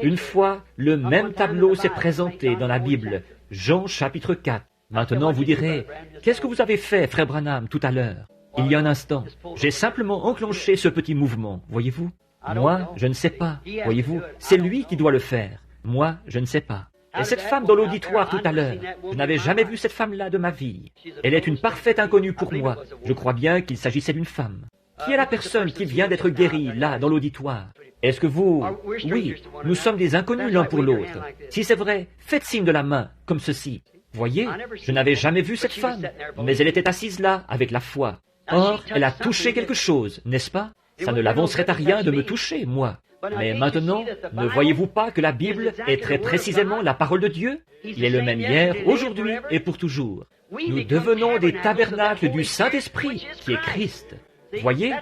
Une fois, le même tableau s'est présenté dans la Bible, Jean chapitre 4. Maintenant, vous direz, qu'est-ce que vous avez fait, frère Branham, tout à l'heure? Il y a un instant, j'ai simplement enclenché ce petit mouvement, voyez-vous? Moi, je ne sais pas, voyez-vous? C'est lui qui doit le faire. Moi, je ne sais pas. Et cette femme dans l'auditoire tout à l'heure, je n'avais jamais vu cette femme-là de ma vie. Elle est une parfaite inconnue pour moi. Je crois bien qu'il s'agissait d'une femme. Qui est la personne qui vient d'être guérie, là, dans l'auditoire? Est-ce que vous... Oui, nous sommes des inconnus l'un pour l'autre. Si c'est vrai, faites signe de la main, comme ceci. Voyez, je n'avais jamais vu cette femme, mais elle était assise là, avec la foi. Or, elle a touché quelque chose, n'est-ce pas? Ça ne l'avancerait à rien de me toucher, moi. Mais maintenant, ne voyez-vous pas que la Bible est très précisément la parole de Dieu? Il est le même hier, aujourd'hui et pour toujours. Nous devenons des tabernacles du Saint-Esprit, qui est Christ. Voyez,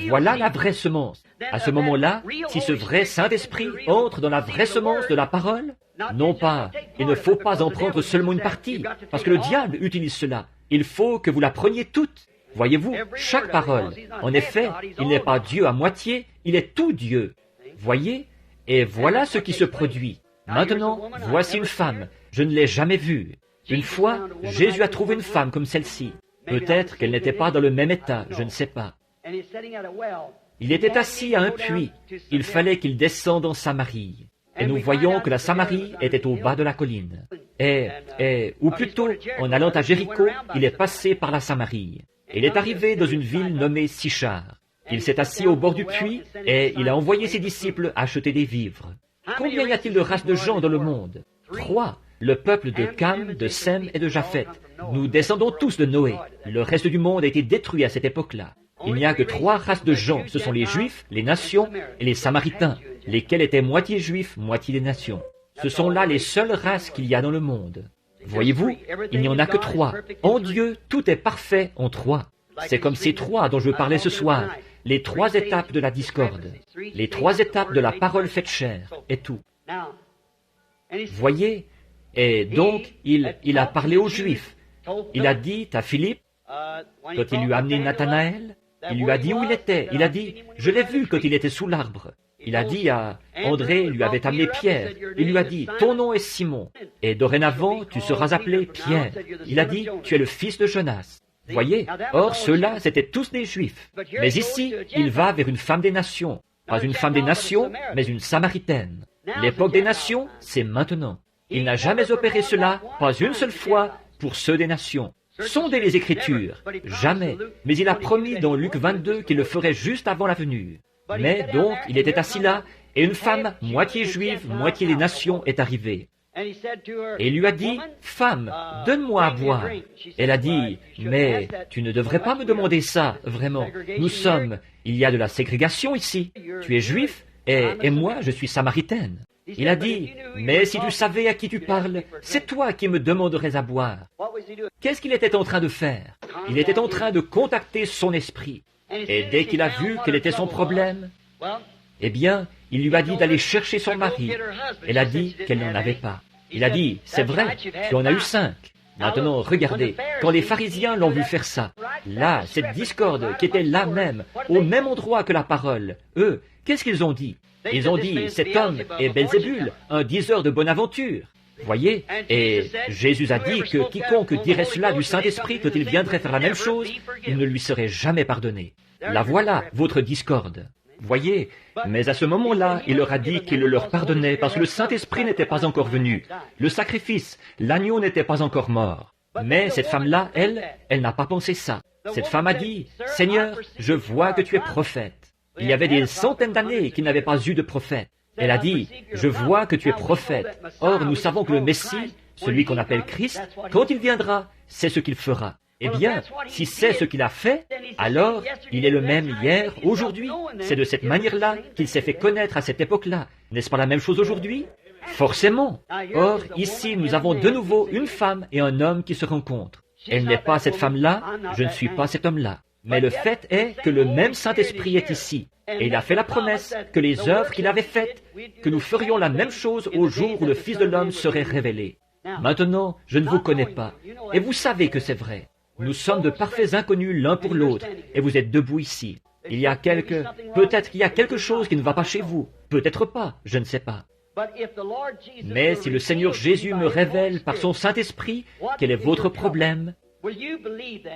voilà la vraie semence. À ce moment-là, si ce vrai Saint-Esprit entre dans la vraie semence de la parole, non pas, il ne faut pas en prendre seulement une partie, parce que le diable utilise cela. Il faut que vous la preniez toute. Voyez-vous, chaque parole. En effet, il n'est pas Dieu à moitié, il est tout Dieu. Voyez, et voilà ce qui se produit. Maintenant, voici une femme. Je ne l'ai jamais vue. Une fois, Jésus a trouvé une femme comme celle-ci. Peut-être qu'elle n'était pas dans le même état, je ne sais pas. Il était assis à un puits. Il fallait qu'il descende en Samarie. Et nous voyons que la Samarie était au bas de la colline. Ou plutôt, en allant à Jéricho, il est passé par la Samarie. Il est arrivé dans une ville nommée Sichar. Il s'est assis au bord du puits et il a envoyé ses disciples acheter des vivres. Combien y a-t-il de races de gens dans le monde? 3. Le peuple de Cam, de Sem et de Japheth. Nous descendons tous de Noé. Le reste du monde a été détruit à cette époque-là. Il n'y a que 3 races de gens. Ce sont les Juifs, les nations et les Samaritains, lesquels étaient moitié Juifs, moitié des nations. Ce sont là les seules races qu'il y a dans le monde. Voyez-vous, il n'y en a que 3. En Dieu, tout est parfait en 3. C'est comme ces 3 dont je parlais ce soir. Les 3 étapes de la discorde. Les 3 étapes de la parole faite chair et tout. Voyez, et donc il a parlé aux Juifs. Il a dit à Philippe, quand il lui a amené Nathanaël, il lui a dit où il était. Il a dit, je l'ai vu quand il était sous l'arbre. Il a dit à André, lui avait amené Pierre. Il lui a dit, ton nom est Simon, et dorénavant tu seras appelé Pierre. Il a dit, tu es le fils de Jonas. Voyez, or ceux-là, c'étaient tous des Juifs. Mais ici, il va vers une femme des nations. Pas une femme des nations, mais une Samaritaine. L'époque des nations, c'est maintenant. Il n'a jamais opéré cela, pas une seule fois, pour ceux des nations. Sondez les Écritures, jamais. Mais il a promis dans Luc 22 qu'il le ferait juste avant la venue. Mais donc, il était assis là, et une femme, moitié juive, moitié des nations, est arrivée. Et il lui a dit, « Femme, donne-moi à boire. » Elle a dit, « Mais tu ne devrais pas me demander ça, vraiment. Il y a de la ségrégation ici. Tu es juif, et moi, je suis samaritaine. » Il a dit, « Mais si tu savais à qui tu parles, c'est toi qui me demanderais à boire. » Qu'est-ce qu'il était en train de faire? Il était en train de contacter son esprit. Et dès qu'il a vu quel était son problème, eh bien, il lui a dit d'aller chercher son mari. Elle a dit qu'elle n'en avait pas. Il a dit, c'est vrai, tu en as eu 5. Maintenant, regardez, quand les pharisiens l'ont vu faire ça, là, cette discorde qui était là même, au même endroit que la parole, eux, qu'est-ce qu'ils ont dit? Ils ont dit, cet homme est Belzébul, un diseur de bonne aventure. Voyez, et Jésus a dit que quiconque dirait cela du Saint-Esprit quand il viendrait faire la même chose, il ne lui serait jamais pardonné. La voilà, votre discorde. Voyez, mais à ce moment-là, il leur a dit qu'il le leur pardonnait parce que le Saint-Esprit n'était pas encore venu. Le sacrifice, l'agneau n'était pas encore mort. Mais cette femme-là, elle n'a pas pensé ça. Cette femme a dit, « Seigneur, je vois que tu es prophète. » Il y avait des centaines d'années qu'il n'avait pas eu de prophète. Elle a dit, « Je vois que tu es prophète. Or, nous savons que le Messie, celui qu'on appelle Christ, quand il viendra, c'est ce qu'il fera. » Eh bien, si c'est ce qu'il a fait, alors il est le même hier, aujourd'hui. C'est de cette manière-là qu'il s'est fait connaître à cette époque-là. N'est-ce pas la même chose aujourd'hui? Forcément. Or, ici, nous avons de nouveau une femme et un homme qui se rencontrent. Elle n'est pas cette femme-là, je ne suis pas cet homme-là. Mais le fait est que le même Saint-Esprit est ici. Et il a fait la promesse que les œuvres qu'il avait faites, que nous ferions la même chose au jour où le Fils de l'homme serait révélé. Maintenant, je ne vous connais pas. Et vous savez que c'est vrai. Nous sommes de parfaits inconnus l'un pour l'autre, et vous êtes debout ici. Peut-être qu'il y a quelque chose qui ne va pas chez vous, peut-être pas, je ne sais pas. Mais si le Seigneur Jésus me révèle par son Saint-Esprit quel est votre problème,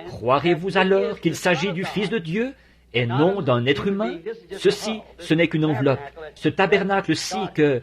croirez-vous alors qu'il s'agit du Fils de Dieu et non d'un être humain? Ceci, ce n'est qu'une enveloppe, ce tabernacle-ci que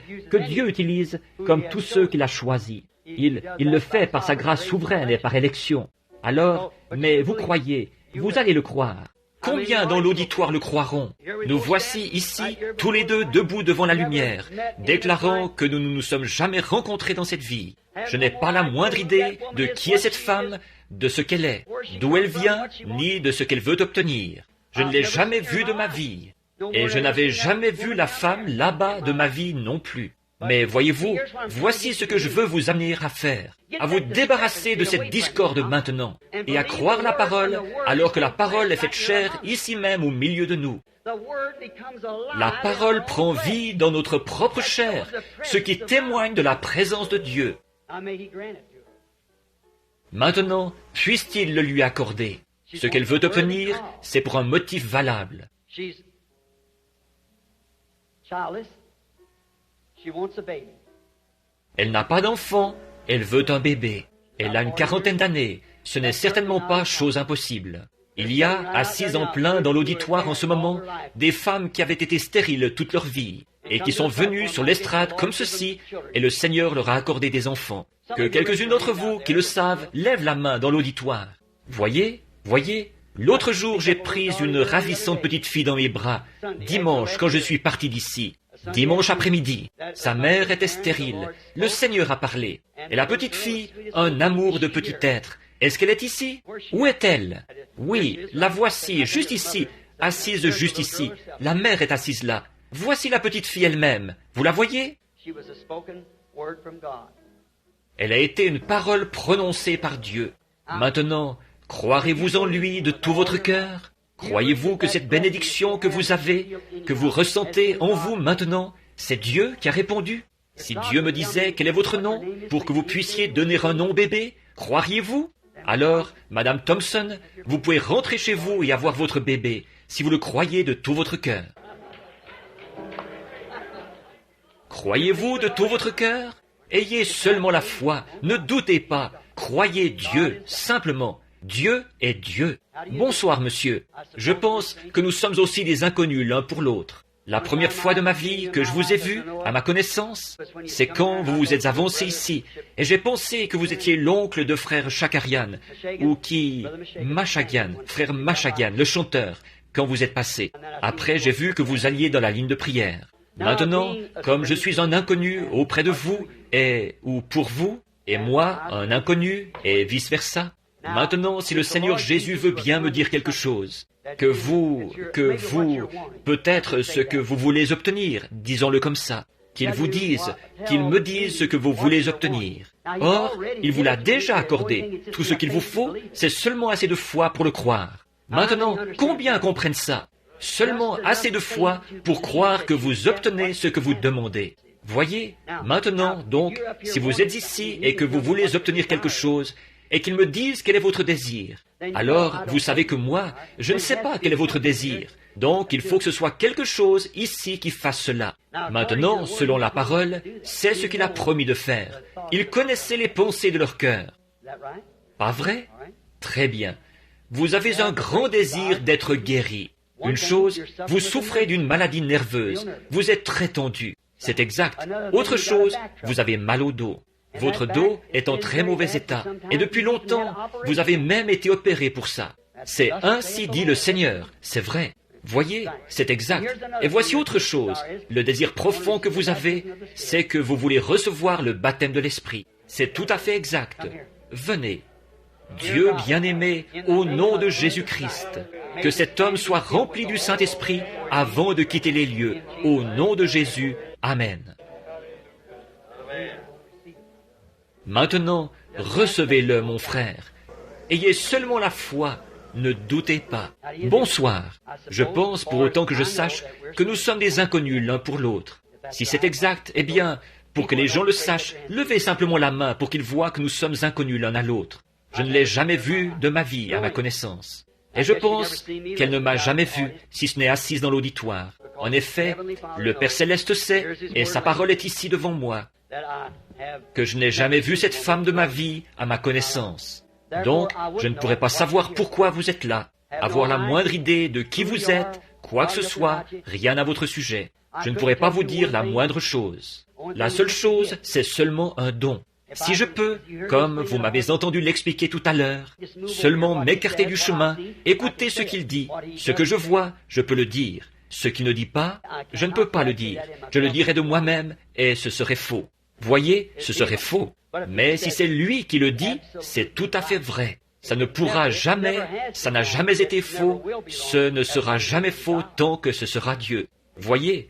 Dieu utilise comme tous ceux qu'il a choisis. Il le fait par sa grâce souveraine et par élection. Alors, mais vous croyez, vous allez le croire. Combien dans l'auditoire le croiront? Nous voici ici, tous les deux debout devant la lumière, déclarant que nous ne nous sommes jamais rencontrés dans cette vie. Je n'ai pas la moindre idée de qui est cette femme, de ce qu'elle est, d'où elle vient, ni de ce qu'elle veut obtenir. Je ne l'ai jamais vue de ma vie, et je n'avais jamais vu la femme là-bas de ma vie non plus. Mais voyez-vous, voici ce que je veux vous amener à faire, à vous débarrasser de cette discorde maintenant, et à croire la parole, alors que la parole est faite chair ici même au milieu de nous. La parole prend vie dans notre propre chair, ce qui témoigne de la présence de Dieu. Maintenant, puisse-t-il le lui accorder? Ce qu'elle veut obtenir, c'est pour un motif valable. Elle n'a pas d'enfant, elle veut un bébé. Elle a une quarantaine d'années. Ce n'est certainement pas chose impossible. Il y a, assises en plein dans l'auditoire en ce moment, des femmes qui avaient été stériles toute leur vie et qui sont venues sur l'estrade comme ceci, et le Seigneur leur a accordé des enfants. Que quelques-unes d'entre vous qui le savent lèvent la main dans l'auditoire. Voyez, l'autre jour j'ai pris une ravissante petite fille dans mes bras, dimanche quand je suis parti d'ici. Dimanche après-midi, sa mère était stérile. Le Seigneur a parlé. Et la petite fille, un amour de petit être. Est-ce qu'elle est ici? Où est-elle? Oui, la voici, juste ici, assise juste ici. La mère est assise là. Voici la petite fille elle-même. Vous la voyez? Elle a été une parole prononcée par Dieu. Maintenant, croirez-vous en lui de tout votre cœur? Croyez-vous que cette bénédiction que vous avez, que vous ressentez en vous maintenant, c'est Dieu qui a répondu? Si Dieu me disait quel est votre nom, pour que vous puissiez donner un nom bébé, croiriez-vous? Alors, Madame Thompson, vous pouvez rentrer chez vous et avoir votre bébé, si vous le croyez de tout votre cœur. Croyez-vous de tout votre cœur? Ayez seulement la foi, ne doutez pas, croyez Dieu, simplement. Dieu est Dieu. Bonsoir, monsieur. Je pense que nous sommes aussi des inconnus l'un pour l'autre. La première fois de ma vie que je vous ai vu, à ma connaissance, c'est quand vous vous êtes avancé ici, et j'ai pensé que vous étiez l'oncle de frère Shakarian, ou Mashagian, frère Mashagian, le chanteur, quand vous êtes passé. Après, j'ai vu que vous alliez dans la ligne de prière. Maintenant, comme je suis un inconnu auprès de vous, ou pour vous, et moi, un inconnu, et vice-versa, maintenant, si le Seigneur Jésus veut bien me dire quelque chose, que vous, peut-être ce que vous voulez obtenir, disons-le comme ça, qu'il me dise ce que vous voulez obtenir. Or, il vous l'a déjà accordé. Tout ce qu'il vous faut, c'est seulement assez de foi pour le croire. Maintenant, combien comprennent ça? Seulement assez de foi pour croire que vous obtenez ce que vous demandez. Voyez, maintenant, donc, si vous êtes ici et que vous voulez obtenir quelque chose, et qu'ils me disent quel est votre désir, alors vous savez que moi, je ne sais pas quel est votre désir. Donc, il faut que ce soit quelque chose ici qui fasse cela. Maintenant, selon la parole, c'est ce qu'il a promis de faire. Il connaissait les pensées de leur cœur. Pas vrai? Très bien. Vous avez un grand désir d'être guéri. Une chose, vous souffrez d'une maladie nerveuse. Vous êtes très tendu. C'est exact. Autre chose, vous avez mal au dos. Votre dos est en très mauvais état, et depuis longtemps, vous avez même été opéré pour ça. C'est ainsi dit le Seigneur, c'est vrai. Voyez, c'est exact. Et voici autre chose. Le désir profond que vous avez, c'est que vous voulez recevoir le baptême de l'Esprit. C'est tout à fait exact. Venez. Dieu bien-aimé, au nom de Jésus-Christ, que cet homme soit rempli du Saint-Esprit avant de quitter les lieux. Au nom de Jésus, Amen. Maintenant, recevez-le, mon frère. Ayez seulement la foi, ne doutez pas. Bonsoir. Je pense, pour autant que je sache, que nous sommes des inconnus l'un pour l'autre. Si c'est exact, eh bien, pour que les gens le sachent, levez simplement la main pour qu'ils voient que nous sommes inconnus l'un à l'autre. Je ne l'ai jamais vue de ma vie, à ma connaissance. Et je pense qu'elle ne m'a jamais vu, si ce n'est assise dans l'auditoire. En effet, le Père Céleste sait, et sa parole est ici devant moi, que je n'ai jamais vu cette femme de ma vie à ma connaissance. Donc, je ne pourrais pas savoir pourquoi vous êtes là, avoir la moindre idée de qui vous êtes, quoi que ce soit, rien à votre sujet. Je ne pourrais pas vous dire la moindre chose. La seule chose, c'est seulement un don. Si je peux, comme vous m'avez entendu l'expliquer tout à l'heure, seulement m'écarter du chemin, écouter ce qu'il dit, ce que je vois, je peux le dire. Ce qu'il ne dit pas, je ne peux pas le dire. Je le dirai de moi-même, et ce serait faux. Voyez, ce serait faux. Mais si c'est lui qui le dit, c'est tout à fait vrai. Ça ne pourra jamais, ça n'a jamais été faux, ce ne sera jamais faux tant que ce sera Dieu. Voyez,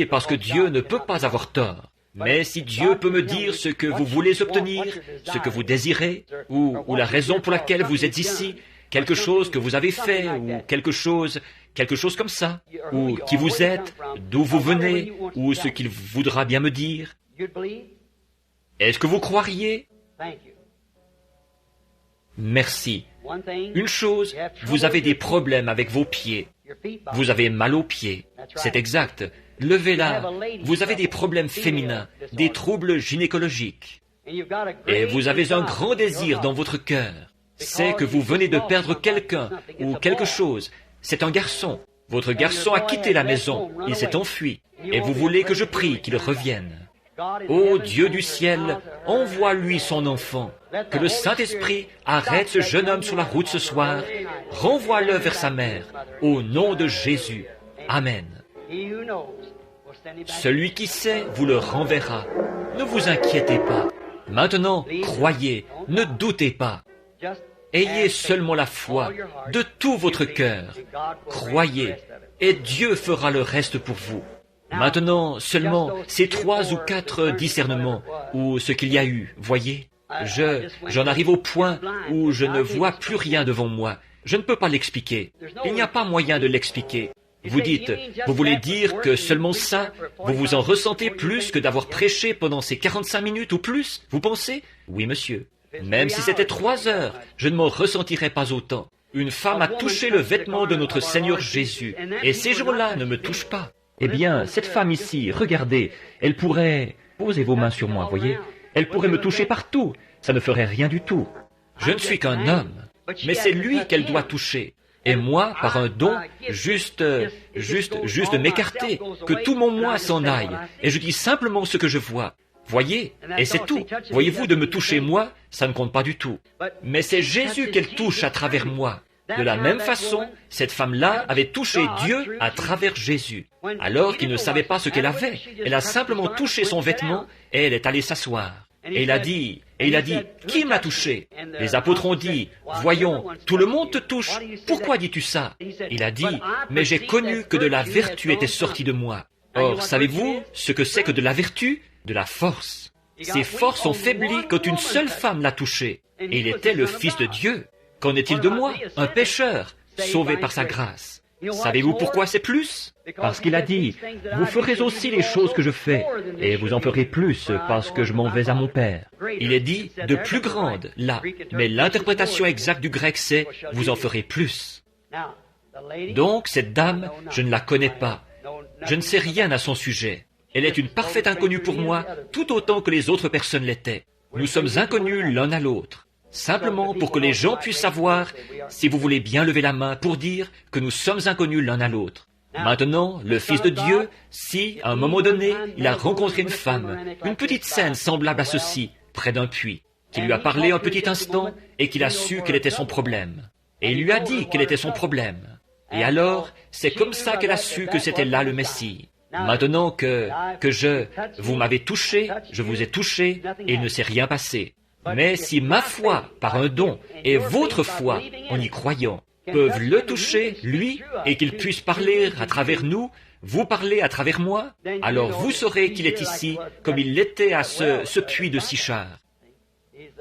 parce que Dieu ne peut pas avoir tort. Mais si Dieu peut me dire ce que vous voulez obtenir, ce que vous désirez, ou la raison pour laquelle vous êtes ici, quelque chose que vous avez fait, ou quelque chose comme ça, ou qui vous êtes, d'où vous venez, ou ce qu'il voudra bien me dire, est-ce que vous croiriez? Merci. Une chose, vous avez des problèmes avec vos pieds. Vous avez mal aux pieds. C'est exact. Levez-la. Vous avez des problèmes féminins, des troubles gynécologiques. Et vous avez un grand désir dans votre cœur. C'est que vous venez de perdre quelqu'un ou quelque chose. C'est un garçon. Votre garçon a quitté la maison. Il s'est enfui. Et vous voulez que je prie qu'il revienne. Ô Dieu du ciel, envoie-lui son enfant. Que le Saint-Esprit arrête ce jeune homme sur la route ce soir. Renvoie-le vers sa mère. Au nom de Jésus. Amen. Celui qui sait vous le renverra. Ne vous inquiétez pas. Maintenant, croyez, ne doutez pas. Ayez seulement la foi de tout votre cœur. Croyez, et Dieu fera le reste pour vous. Maintenant, seulement ces 3 ou 4 discernements, ou ce qu'il y a eu, voyez. J'en arrive au point où je ne vois plus rien devant moi. Je ne peux pas l'expliquer. Il n'y a pas moyen de l'expliquer. Vous dites, vous voulez dire que seulement ça, vous vous en ressentez plus que d'avoir prêché pendant ces 45 minutes ou plus, vous pensez? Oui, monsieur. Même si c'était 3 heures, je ne m'en ressentirais pas autant. Une femme a touché le vêtement de notre Seigneur Jésus, et ces jours-là ne me touchent pas. Eh bien, cette femme ici, regardez, elle pourrait... Posez vos mains sur moi, voyez. Elle pourrait me toucher partout, ça ne ferait rien du tout. Je ne suis qu'un homme. mais c'est lui qu'elle doit toucher. Et moi, par un don, juste de m'écarter, que tout mon moi s'en aille, et je dis simplement ce que je vois. Voyez, et c'est tout. Voyez-vous, de me toucher moi, ça ne compte pas du tout. Mais c'est Jésus qu'elle touche à travers moi. De la même façon, cette femme-là avait touché Dieu à travers Jésus. Alors qu'il ne savait pas ce qu'elle avait, elle a simplement touché son vêtement et elle est allée s'asseoir. Et il a dit, qui m'a touché? Les apôtres ont dit, voyons, tout le monde te touche, pourquoi dis-tu ça? Il a dit, mais j'ai connu que de la vertu était sortie de moi. Or, savez-vous ce que c'est que de la vertu? De la force. Ses forces ont faibli quand une seule femme l'a touché. Et il était le Fils de Dieu. Qu'en est-il de moi, un pécheur, sauvé par sa grâce? Savez-vous pourquoi c'est plus? Parce qu'il a dit, vous ferez aussi les choses que je fais, et vous en ferez plus parce que je m'en vais à mon Père. Il est dit, de plus grandes, là, mais l'interprétation exacte du grec c'est, vous en ferez plus. Donc, cette dame, je ne la connais pas. Je ne sais rien à son sujet. Elle est une parfaite inconnue pour moi, tout autant que les autres personnes l'étaient. Nous sommes inconnus l'un à l'autre. Simplement pour que les gens puissent savoir, si vous voulez bien lever la main pour dire que nous sommes inconnus l'un à l'autre. Maintenant, le Fils de Dieu, si, à un moment donné, il a rencontré une femme, une petite scène semblable à ceci, près d'un puits, qui lui a parlé un petit instant et qu'il a su quel était son problème. Et il lui a dit quel était son problème. Et alors, c'est comme ça qu'elle a su que c'était là le Messie. Maintenant vous m'avez touché, je vous ai touché, et il ne s'est rien passé. Mais si ma foi, par un don, et votre foi, en y croyant, peuvent le toucher, lui, et qu'il puisse parler à travers nous, vous parler à travers moi, alors vous saurez qu'il est ici, comme il l'était à ce puits de Sichar.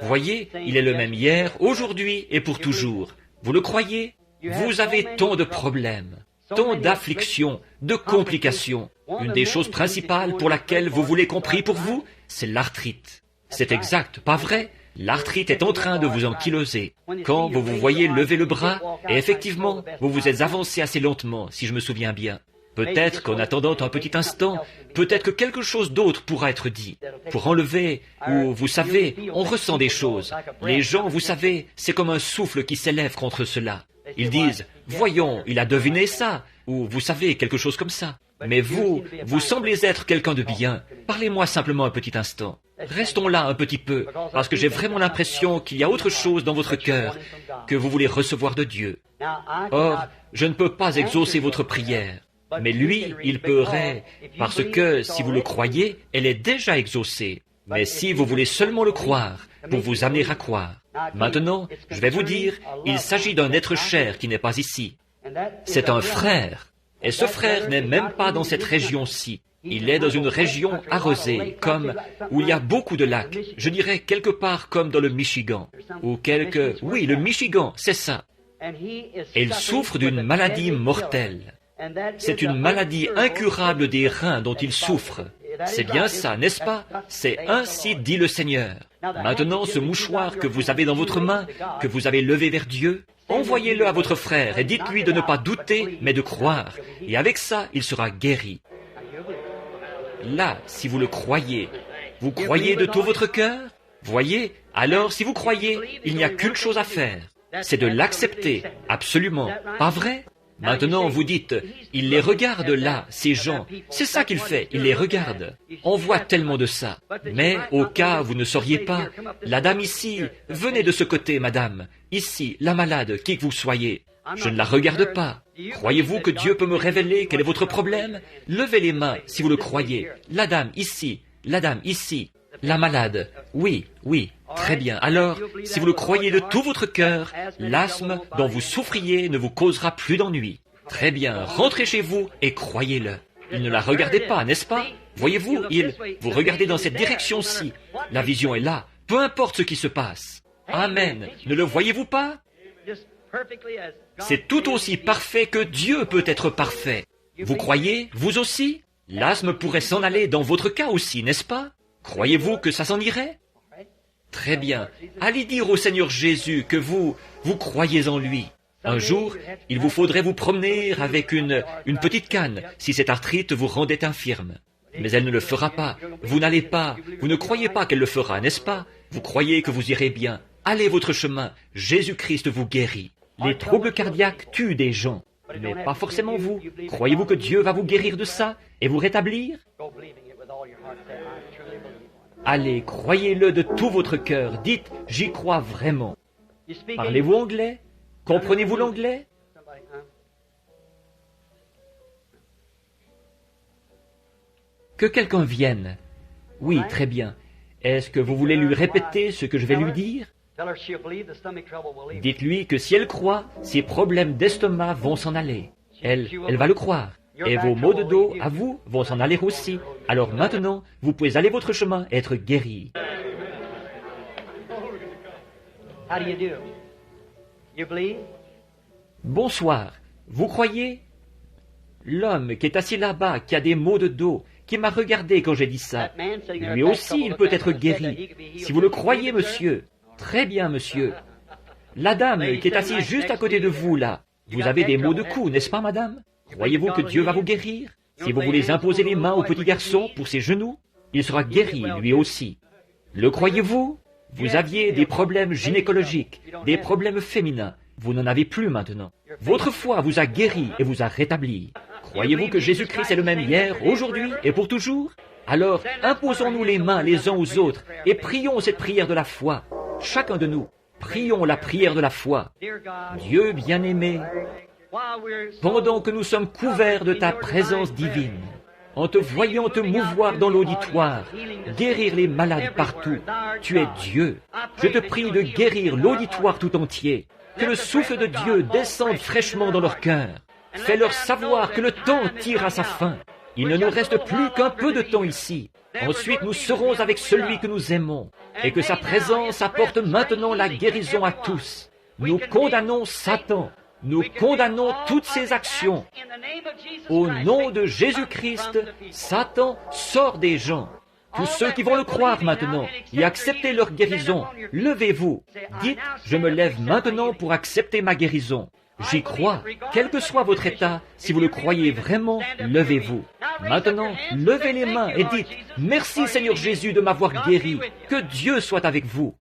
Voyez, il est le même hier, aujourd'hui et pour toujours. Vous le croyez? Vous avez tant de problèmes, tant d'afflictions, de complications. Une des choses principales pour laquelle vous voulez qu'on prie pour vous, c'est l'arthrite. C'est exact, pas vrai? L'arthrite est en train de vous ankyloser. Quand vous vous voyez lever le bras, et effectivement, vous vous êtes avancé assez lentement, si je me souviens bien. Peut-être qu'en attendant un petit instant, peut-être que quelque chose d'autre pourra être dit. Pour enlever, ou vous savez, on ressent des choses. Les gens, vous savez, c'est comme un souffle qui s'élève contre cela. Ils disent, voyons, il a deviné ça, ou vous savez, quelque chose comme ça. Mais vous semblez être quelqu'un de bien. Parlez-moi simplement un petit instant. Restons là un petit peu, parce que j'ai vraiment l'impression qu'il y a autre chose dans votre cœur que vous voulez recevoir de Dieu. Or, je ne peux pas exaucer votre prière, mais lui, il pourrait, parce que, si vous le croyez, elle est déjà exaucée. Mais si vous voulez seulement le croire, pour vous amener à croire. Maintenant, je vais vous dire, il s'agit d'un être cher qui n'est pas ici. C'est un frère. Et ce frère n'est même pas dans cette région-ci. Il est dans une région arrosée, comme où il y a beaucoup de lacs. Je dirais quelque part comme dans le Michigan. Oui, le Michigan, c'est ça. Et il souffre d'une maladie mortelle. C'est une maladie incurable des reins dont il souffre. C'est bien ça, n'est-ce pas? C'est ainsi dit le Seigneur. Maintenant, ce mouchoir que vous avez dans votre main, que vous avez levé vers Dieu, envoyez-le à votre frère et dites-lui de ne pas douter, mais de croire. Et avec ça, il sera guéri. Là, si vous le croyez, vous croyez de tout votre cœur? Voyez, alors si vous croyez, il n'y a qu'une chose à faire. C'est de l'accepter, absolument. Pas vrai? Maintenant, vous dites, il les regarde là, ces gens. C'est ça qu'il fait, il les regarde. On voit tellement de ça. Mais, au cas où vous ne sauriez pas, la dame ici, venez de ce côté, madame. Ici, la malade, qui que vous soyez. Je ne la regarde pas. Croyez-vous que Dieu peut me révéler quel est votre problème? Levez les mains, si vous le croyez. La dame ici, la malade. Oui, très bien. Alors, si vous le croyez de tout votre cœur, l'asthme dont vous souffriez ne vous causera plus d'ennui. Très bien, rentrez chez vous et croyez-le. Il ne la regardait pas, n'est-ce pas? Voyez-vous, vous regardez dans cette direction-ci. La vision est là, peu importe ce qui se passe. Amen. Ne le voyez-vous pas? C'est tout aussi parfait que Dieu peut être parfait. Vous croyez, vous aussi? L'asthme pourrait s'en aller dans votre cas aussi, n'est-ce pas? Croyez-vous que ça s'en irait? Très bien. Allez dire au Seigneur Jésus que vous croyez en lui. Un jour, il vous faudrait vous promener avec une petite canne si cette arthrite vous rendait infirme. Mais elle ne le fera pas. Vous ne croyez pas qu'elle le fera, n'est-ce pas? Vous croyez que vous irez bien. allez votre chemin, Jésus-Christ vous guérit. Les troubles cardiaques tuent des gens, mais pas forcément vous. Croyez-vous que Dieu va vous guérir de ça et vous rétablir? Allez, croyez-le de tout votre cœur. Dites, j'y crois vraiment. Parlez-vous anglais? Comprenez-vous l'anglais? Que quelqu'un vienne. Oui, très bien. Est-ce que vous voulez lui répéter ce que je vais lui dire? Dites-lui que si elle croit, ses problèmes d'estomac vont s'en aller. Elle va le croire. Et vos maux de dos, à vous, vont s'en aller aussi. Alors maintenant, vous pouvez aller votre chemin et être guéri. Bonsoir. Vous croyez? L'homme qui est assis là-bas, qui a des maux de dos, qui m'a regardé quand j'ai dit ça, lui aussi il peut être guéri. Si vous le croyez, monsieur. Très bien, monsieur. La dame qui est assise juste à côté de vous, là, vous avez des maux de cou, n'est-ce pas, madame? Croyez-vous que Dieu va vous guérir? Si vous voulez imposer les mains au petit garçon pour ses genoux, il sera guéri, lui aussi. Le croyez-vous? Vous aviez des problèmes gynécologiques, des problèmes féminins. Vous n'en avez plus maintenant. Votre foi vous a guéri et vous a rétabli. Croyez-vous que Jésus-Christ est le même hier, aujourd'hui et pour toujours? Alors, imposons-nous les mains les uns aux autres et prions cette prière de la foi. Chacun de nous, prions la prière de la foi. Dieu bien-aimé, pendant que nous sommes couverts de ta présence divine, en te voyant te mouvoir dans l'auditoire, guérir les malades partout, tu es Dieu. Je te prie de guérir l'auditoire tout entier, que le souffle de Dieu descende fraîchement dans leur cœur. Fais-leur savoir que le temps tire à sa fin. Il ne nous reste plus qu'un peu de temps ici. Ensuite, nous serons avec celui que nous aimons, et que sa présence apporte maintenant la guérison à tous. Nous condamnons Satan. Nous condamnons toutes ses actions. Au nom de Jésus-Christ, Satan sort des gens. Tous ceux qui vont le croire maintenant et accepter leur guérison, levez-vous. Dites, je me lève maintenant pour accepter ma guérison. J'y crois. Quel que soit votre état, si vous le croyez vraiment, levez-vous. Maintenant, levez les mains et dites, merci Seigneur Jésus de m'avoir guéri. Que Dieu soit avec vous.